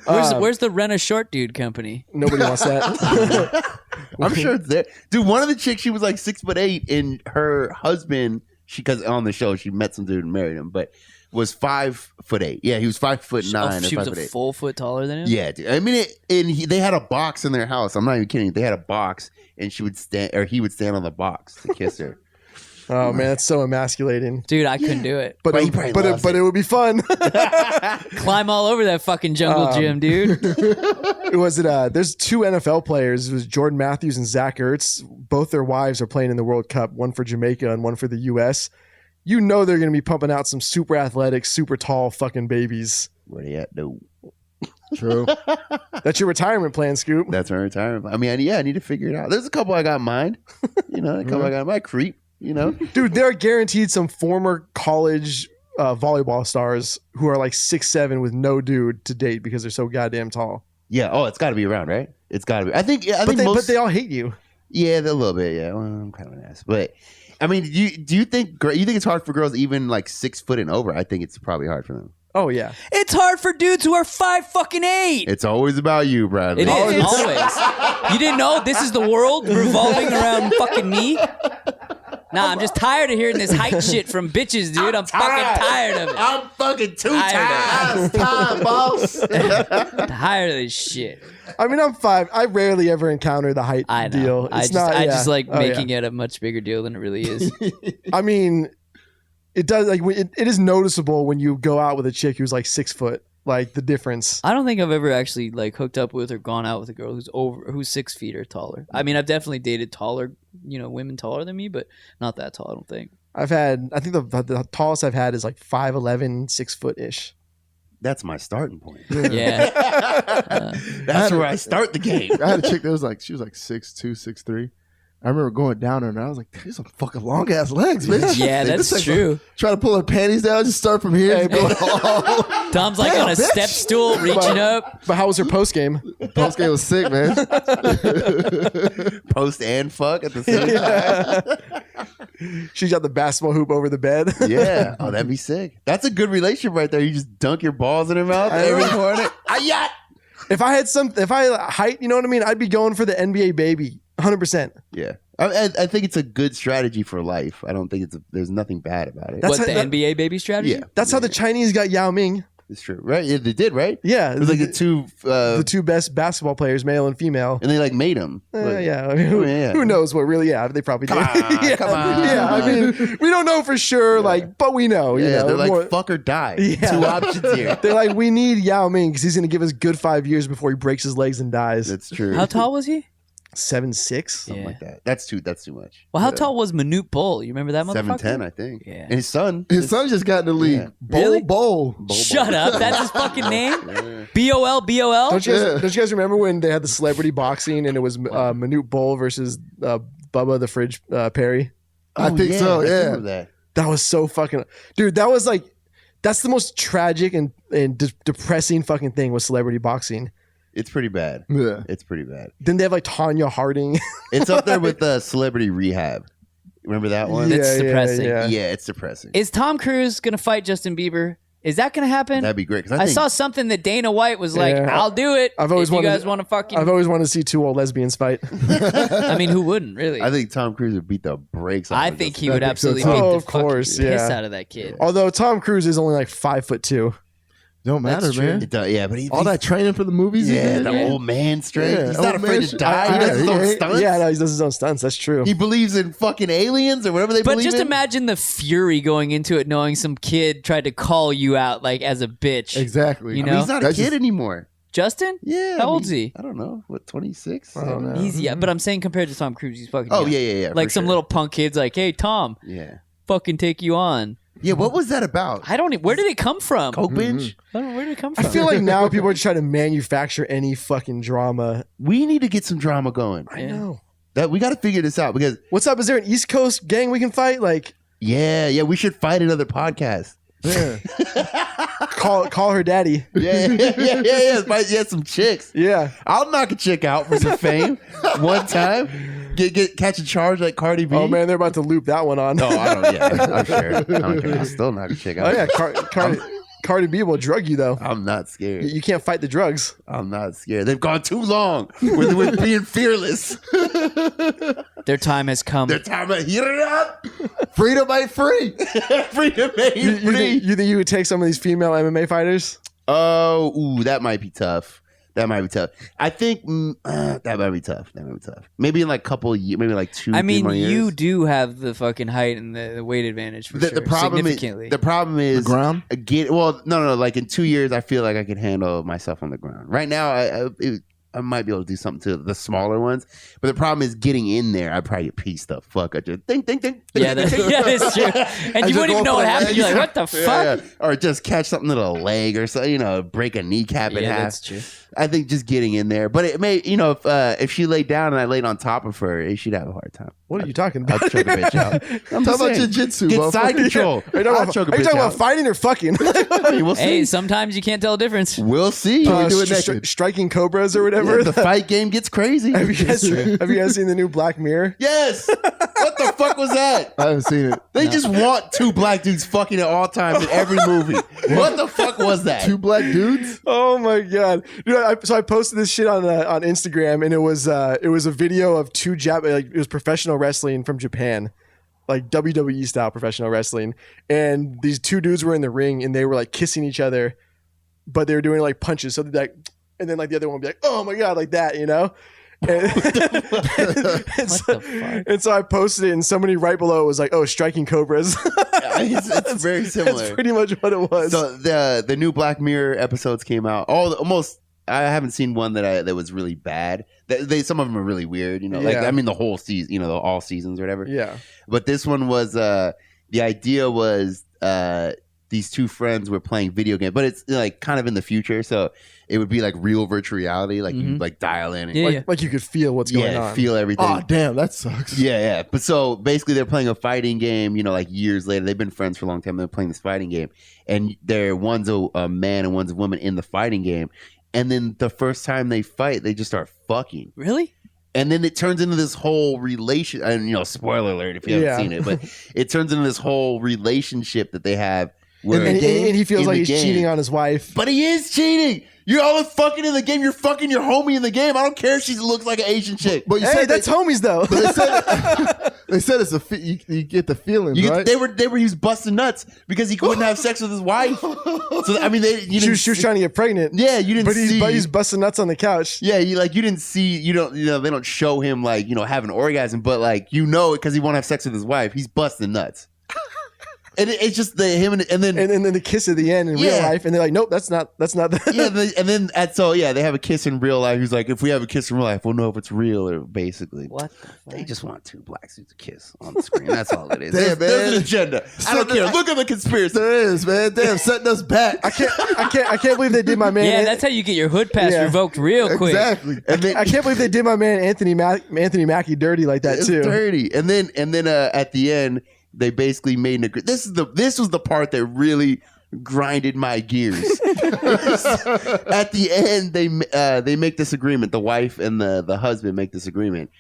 Where's the rent a short dude company? Nobody wants that. I'm sure it's there. Dude, one of the chicks, she was like 6'8", and her husband, because on the show she met some dude and married him, but was 5'8". Yeah, he was 5'9". She or was 5'8". a full foot taller than him? Yeah, dude. I mean, they had a box in their house. I'm not even kidding. They had a box, and he would stand on the box to kiss her. Oh man, that's so emasculating. Dude, I couldn't do it. But But he probably loves it would be fun. Climb all over that fucking jungle gym, dude. There's 2 NFL players. It was Jordan Matthews and Zach Ertz. Both their wives are playing in the World Cup, one for Jamaica and one for the US. You know they're going to be pumping out some super athletic, super tall fucking babies. Where they at? No. True. That's your retirement plan, Scoop. That's my retirement. I mean, I need to figure it out. There's a couple I got in mind. You know, a couple I got in mind. Creep. You know, Dude, they're guaranteed some former college volleyball stars who are like 6'7" with no dude to date because they're so goddamn tall. yeah. Oh, it's got to be around, right? It's got to be. I think But they all hate you. Yeah, a little bit. Yeah, well, I'm kind of an ass, but I mean, do you think it's hard for girls even like 6 foot and over? I think it's probably hard for them. Oh yeah. It's hard for dudes who are 5'8". It's always about you, Bradley. It is always. You didn't know this is the world revolving around fucking me? Nah, I'm just tired of hearing this height shit from bitches, dude. I'm fucking tired of it. I'm fucking too Tired tired, boss. Tired of this shit. I mean, I'm 5. I rarely ever encounter the height I know. deal. I just like making it a much bigger deal than it really is. I mean, it does like it is noticeable when you go out with a chick who's like 6 foot. Like the difference. I don't think I've ever actually like hooked up with or gone out with a girl who's 6 feet or taller. I mean, I've definitely dated taller, women taller than me, but not that tall. I don't think. I think the tallest I've had is like 5'11", 6 foot ish. That's my starting point. Yeah. That's where I start the game. I had a chick that was like, she was like 6'2", 6'3". I remember going down her and I was like, there's some fucking long ass legs, bitch. Yeah, This that's thing's true. like, try to pull her panties down, just start from here. Tom's like Damn, on a bitch. step stool reaching up. But how was her post game? Post game was sick, man. Post and fuck at the same time. She got the basketball hoop over the bed. Yeah. Oh, that'd be sick. That's a good relationship right there. You just dunk your balls in her mouth every morning. Yeah. If I height, you know what I mean? I'd be going for the NBA baby. 100%. Yeah. I think it's a good strategy for life. I don't think there's nothing bad about it. That's What, the how- NBA baby strategy? Yeah. That's how the Chinese got Yao Ming. It's true. Right? Yeah, they did, right? Yeah. It was like the two, best basketball players, male and female. and they like made them. Yeah, I mean, who knows what really? Yeah, they probably did. Come on, yeah, come on. Yeah, I mean, we don't know for sure, but we know. Yeah, you know, they're like, more- fuck or die. Yeah. 2 options here. They're like, we need Yao Ming because he's going to give us good 5 years before he breaks his legs and dies. That's true. How tall was he? 7'6". Something Yeah. like that. That's too much. Well, how tall was Manute Bull? You remember that motherfucker? 7'10", I think. Yeah. And his son. His son just got in the league. Yeah. Really? Bowl. Shut up. That's his fucking name? Yeah. BOL? Don't you guys remember when they had the celebrity boxing and it was Manute Bull versus Bubba the Fridge Perry? I think so, I yeah. remember that. That was so fucking... Dude, that was like... That's the most tragic and depressing fucking thing with celebrity boxing. It's pretty bad. Yeah. It's pretty bad. Then they have like Tanya Harding. It's up there with Celebrity Rehab. Remember that one? It's depressing. Yeah, it's depressing. Is Tom Cruise gonna fight Justin Bieber? Is that gonna happen? That'd be great. I saw something that Dana White was like, Yeah. "I'll do it." I've always if you wanted- guys want to fucking. I've always wanted to see two old lesbians fight. I mean, who wouldn't really? I think Tom Cruise would beat the brakes off I of think Justin he would I think so, absolutely too. beat Oh, the of course, fucking piss yeah. out of that kid. Although Tom Cruise is only like 5'2". Don't matter, That's true. man. It does, yeah, but All that training for the movies. he yeah, did? the old man strength. Yeah, He's not old afraid man to die. He yeah, does his own he- stunts. Yeah, no, he does his own stunts. That's true. He believes in fucking aliens or whatever they But believe just in. imagine the fury going into it, knowing some kid tried to call you out like as a bitch. Exactly. You I mean, he's know? not a That's kid just- anymore. Justin? Yeah. How old's he? I don't know. What, 26? I don't know. He's yeah, but I'm saying compared to Tom Cruise, he's fucking. Oh, young. yeah. Like for some sure. little punk kid's like, "Hey, Tom, Yeah. fucking take you on." Yeah, what was that about? I don't. Where did it come from? Coke binge? I don't know, where did it come I from? feel like now people are just trying to manufacture any fucking drama. We need to get some drama going. I know. That we got to figure this out because What's up? Is there an East Coast gang we can fight? Like, yeah, we should fight another podcast. Yeah. call her daddy. Yeah. Fight some chicks. Yeah. I'll knock a chick out for some fame one time. Catch a charge like Cardi B. Oh man, they're about to loop that one on. Oh, I don't. Yeah, I'm sure. I don't care. I'll still knock a chick out. Oh yeah, Cardi B will drug you though. I'm not scared. You can't fight the drugs. I'm not scared. They've gone too long with being fearless. Their time has come. Their time to heat it up. Freedom ain't free. Freedom ain't You free. think you would take some of these female MMA fighters? Oh, that might be tough. I think that might be tough. Maybe in like a couple of years, maybe like 2. I 3 mean, more years. you do have the fucking height and the weight advantage for sure. The problem significantly. is The ground? No. Like in 2 years, I feel like I can handle myself on the ground. Right now, I might be able to do something to the smaller ones, but the problem is getting in there. I probably piece the fuck. I just ding. yeah, that's true. And you just wouldn't even go know for what the happened. legs. You're like, what the fuck? Yeah. Or just catch something to the leg or so, break a kneecap in Yeah, half. that's true. I think just getting in there, but it may, if she laid down and I laid on top of her, she'd have a hard time. What are you talking I'll about? choke a bitch out. I'm Talk just about saying. jiu-jitsu, Get motherfucker. side control. Are you I'll talking choke a about, bitch out. fighting or fucking? I mean, we'll see. Hey, sometimes you can't tell the difference. We'll see. we do it naked. Striking cobras or whatever. Yeah, the fight game gets crazy. have you guys seen the new Black Mirror? Yes. What the fuck was that? I haven't seen it. They just want 2 black dudes fucking at all times in every movie. What the fuck was that? 2 black dudes? Oh my god! Dude, so I posted this shit on Instagram, and it was a video of 2 it was professional wrestling from Japan, like WWE style professional wrestling, and these 2 dudes were in the ring, and they were like kissing each other, but they were doing like punches, so they'd be like, and then like the other one would be like, oh my god, like that, And, and so I posted it, and somebody right below was like, "Oh, striking cobras." It's very similar. That's pretty much what it was. So the new Black Mirror episodes came out. Almost. I haven't seen one that was really bad. Some of them are really weird. Like Yeah. I mean the whole season. All seasons or whatever. Yeah. But this one was the idea was these 2 friends were playing video game, but it's like kind of in the future, so it would be like real virtual reality, like you like dial in and Yeah. Like you could feel what's going on. feel everything. Oh, damn, that sucks. Yeah. But so basically, they're playing a fighting game. Like years later, they've been friends for a long time. They're playing this fighting game, and one's a man and one's a woman in the fighting game. And then the first time they fight, they just start fucking. Really? And then it turns into this whole relation. And spoiler alert if you haven't seen it, but it turns into this whole relationship that they have. Where And he feels in like the he's game. cheating on his wife. But he is cheating. You're all fucking in the game. You're fucking your homie in the game. I don't care if she looks like an Asian chick. But you Hey, said that's homies though. they said it's you get the feelings, right? They were he was busting nuts because he wouldn't have sex with his wife. So I mean, she was trying to get pregnant. Yeah, you didn't But see. he's busting nuts on the couch. Yeah, you didn't see. They don't show him like having an orgasm, but like because he won't have sex with his wife, he's busting nuts. And it's just him and then the kiss at the end in real life, and they're like, nope, that's not that. and then they have a kiss in real life. He's like, if we have a kiss in real life, we'll know if it's real or basically. What the fuck? They just want 2 black dudes to kiss on the screen. That's all it is. Damn, there's an man. agenda. I don't care. Look at the conspiracy. There is, man. Damn, setting us back. I can't believe they did my man. Yeah, that's how you get your hood pass Yeah. revoked real quick. Exactly. And then I can't believe they did my man Anthony Mackie dirty like that it's too. dirty. And then at the end, they basically made an agreement. This was the part that really grinded my gears. At the end, they make this agreement. The wife and the husband make this agreement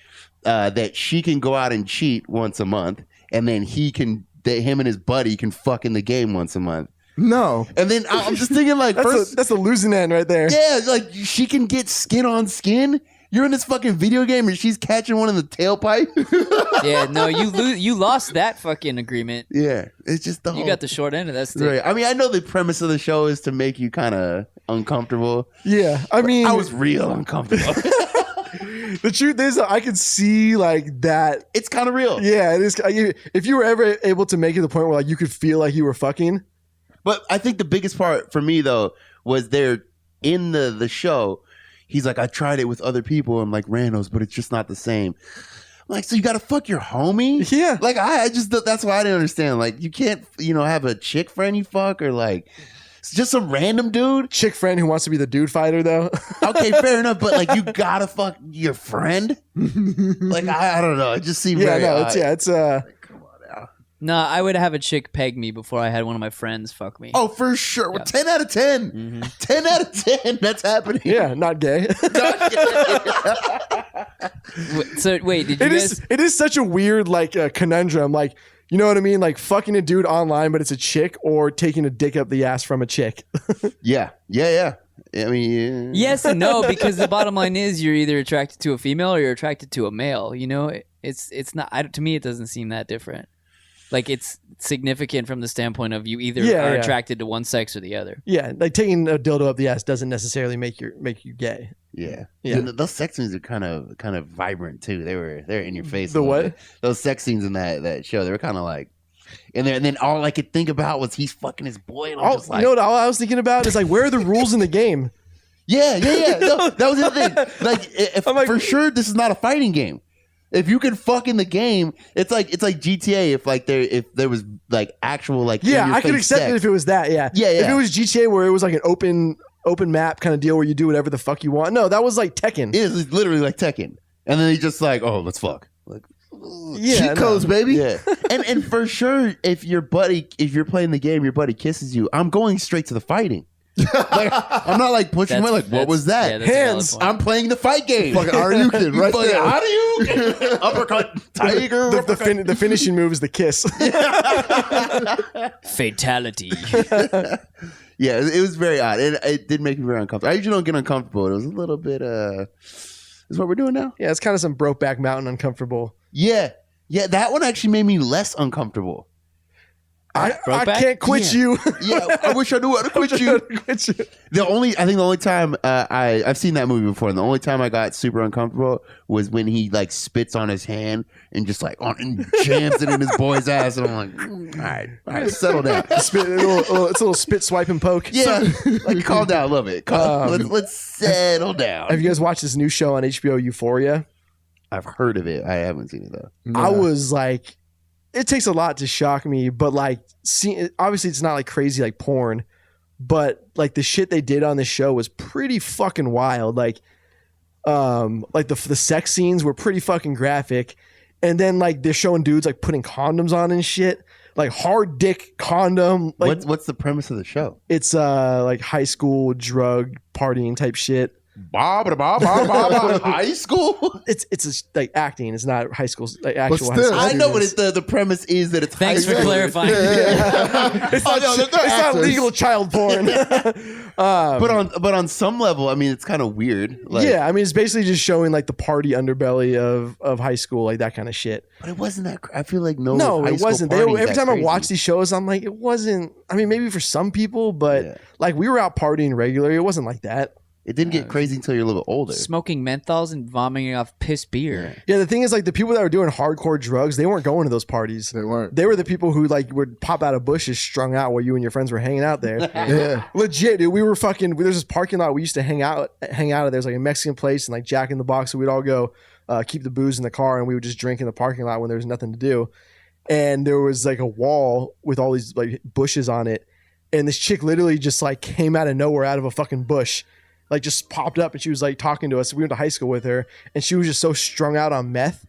that she can go out and cheat once a month, and then him and his buddy can fuck in the game once a month. No. And then I'm just thinking like, that's a losing end right there. yeah, like she can get skin on skin. You're in this fucking video game and she's catching one in the tailpipe. Yeah, no, you lost that fucking agreement. Yeah, it's just You got the short end of that stick. right. I mean, I know the premise of the show is to make you kind of uncomfortable. Yeah, I mean, I was real uncomfortable. the truth is, I could see like that. It's kind of real. Yeah, it is. If you were ever able to make it to the point where like you could feel like you were fucking. But I think the biggest part for me though was there in the show. He's like, I tried it with other people and like randos, but it's just not the same. I'm like, so you got to fuck your homie? Yeah. Like I just that's why I didn't understand. Like you can't have a chick friend you fuck or like it's just some random dude. Chick friend who wants to be the dude fighter though. Okay, fair enough, but like you gotta fuck your friend. Like I don't know. It just seemed very odd. It's No, I would have a chick peg me before I had one of my friends fuck me. Oh, for sure. Well, 10 out of 10. Mm-hmm. 10 out of 10. That's happening. yeah, not gay. So wait, did you guys? It is such a weird like conundrum. Like, you know what I mean? Like fucking a dude online, but it's a chick, or taking a dick up the ass from a chick. Yeah. I mean, Yes and no, because the bottom line is you're either attracted to a female or you're attracted to a male. You know, it's not. To me, it doesn't seem that different. Like it's significant from the standpoint of you either are attracted to one sex or the other. Yeah, like taking a dildo up the ass doesn't necessarily make you gay. Yeah. Yeah. Those sex scenes are kind of vibrant too. They're in your face. The what? Bit. Those sex scenes in that show, they were kind of like, and then all I could think about was he's fucking his boy. And I'm just like, you know what all I was thinking about is like, where are the rules in the game? Yeah. No, that was the thing. Like, for sure, this is not a fighting game. If you can fuck in the game, it's like GTA. If there was like actual like I could accept it if it was that. Yeah. If it was GTA where it was like an open map kind of deal where you do whatever the fuck you want. No, that was like Tekken. It is literally like Tekken, and then he just like, oh, let's fuck. Like, cheat codes, baby. Yeah, and for sure, if you're playing the game, your buddy kisses you, I'm going straight to the fighting. Like, I'm not like pushing away. Like, what was that? Yeah, Hands. I'm I'm playing the fight game. Fucking Aryuken right there. Aryuken. Uppercut, tiger. The finishing move is the kiss. fatality. Yeah, it was very odd. It did make me very uncomfortable. I usually don't get uncomfortable. It was a little bit. Is what we're doing now? Yeah, it's kind of some Brokeback Mountain uncomfortable. Yeah, that one actually made me less uncomfortable. I Brokeback? can't quit you. Yeah, I wish I knew how to quit you. I think the only time I've seen that movie before, and the only time I got super uncomfortable was when he like spits on his hand and just like and jams it in his boy's ass, and I'm like, all right, settle down. It's a little spit swipe and poke. Yeah, like calm down a little bit. Let's settle down. Have you guys watched this new show on HBO, Euphoria? I've heard of it. I haven't seen it though. I was like, it takes a lot to shock me, but like, obviously it's not like crazy like porn, but like the shit they did on this show was pretty fucking wild. Like the sex scenes were pretty fucking graphic, and then like they're showing dudes like putting condoms on and shit, like hard dick condom. Like, what's the premise of the show? it's like high school drug partying type shit. High school. It's like acting. It's not high school. Like But actual high still, school I know, but students. the premise is that it's Thanks high for school. clarifying. It's not legal child porn. But on some level, I mean, it's kind of weird. Like, yeah, I mean, it's basically just showing like the party underbelly of high school, like that kind of shit. but it wasn't that. I feel like no, No, high it school wasn't. party is Every that time I crazy. watch these shows, I'm like, it wasn't. I mean, maybe for some people, but Yeah. like we were out partying regularly. It wasn't like that. It didn't get crazy until you're a little bit older. Smoking menthols and vomiting off piss beer. Yeah, the thing is, like the people that were doing hardcore drugs, they weren't going to those parties. They weren't. They were the people who like would pop out of bushes strung out while you and your friends were hanging out there. Yeah. Legit, dude. We were fucking. There's this parking lot we used to hang out at. There's like a Mexican place and like Jack in the Box. So we'd all go keep the booze in the car, and we would just drink in the parking lot when there was nothing to do. And there was like a wall with all these like bushes on it, and this chick literally just like came out of nowhere, out of a fucking bush, like just popped up, and she was like talking to us. We went to high school with her, and she was just so strung out on meth,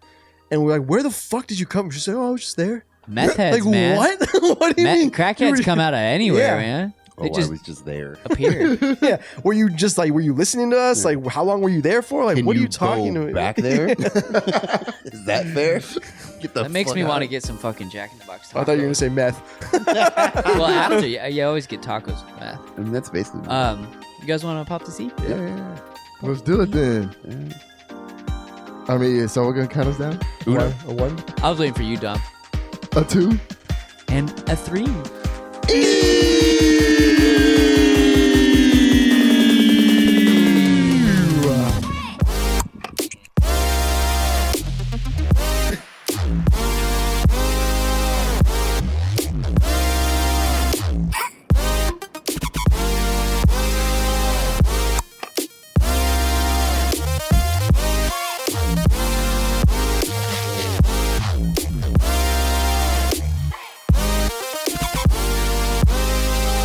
and we were like, "Where the fuck did you come from?" She said, "Oh, I was just there." Meth heads, Like man. what? What do you mean? Crackheads come out of anywhere, Yeah. man. They I just was just there. appear. Yeah. Were you just like, were you listening to us? Like, how long were you there for? Like, Can what are you you talking go to? back there? Is that fair? Get the That makes fuck me out. want to get some fucking Jack in the Box tacos. I thought you were gonna say meth. Well, after you always get tacos with meth. I mean, that's basically. You guys want to pop the C? yeah. Let's do it then. I mean, so we're gonna count us down. Uno. A 1, I was waiting for you, Dom. a 2. And a 3. Eee!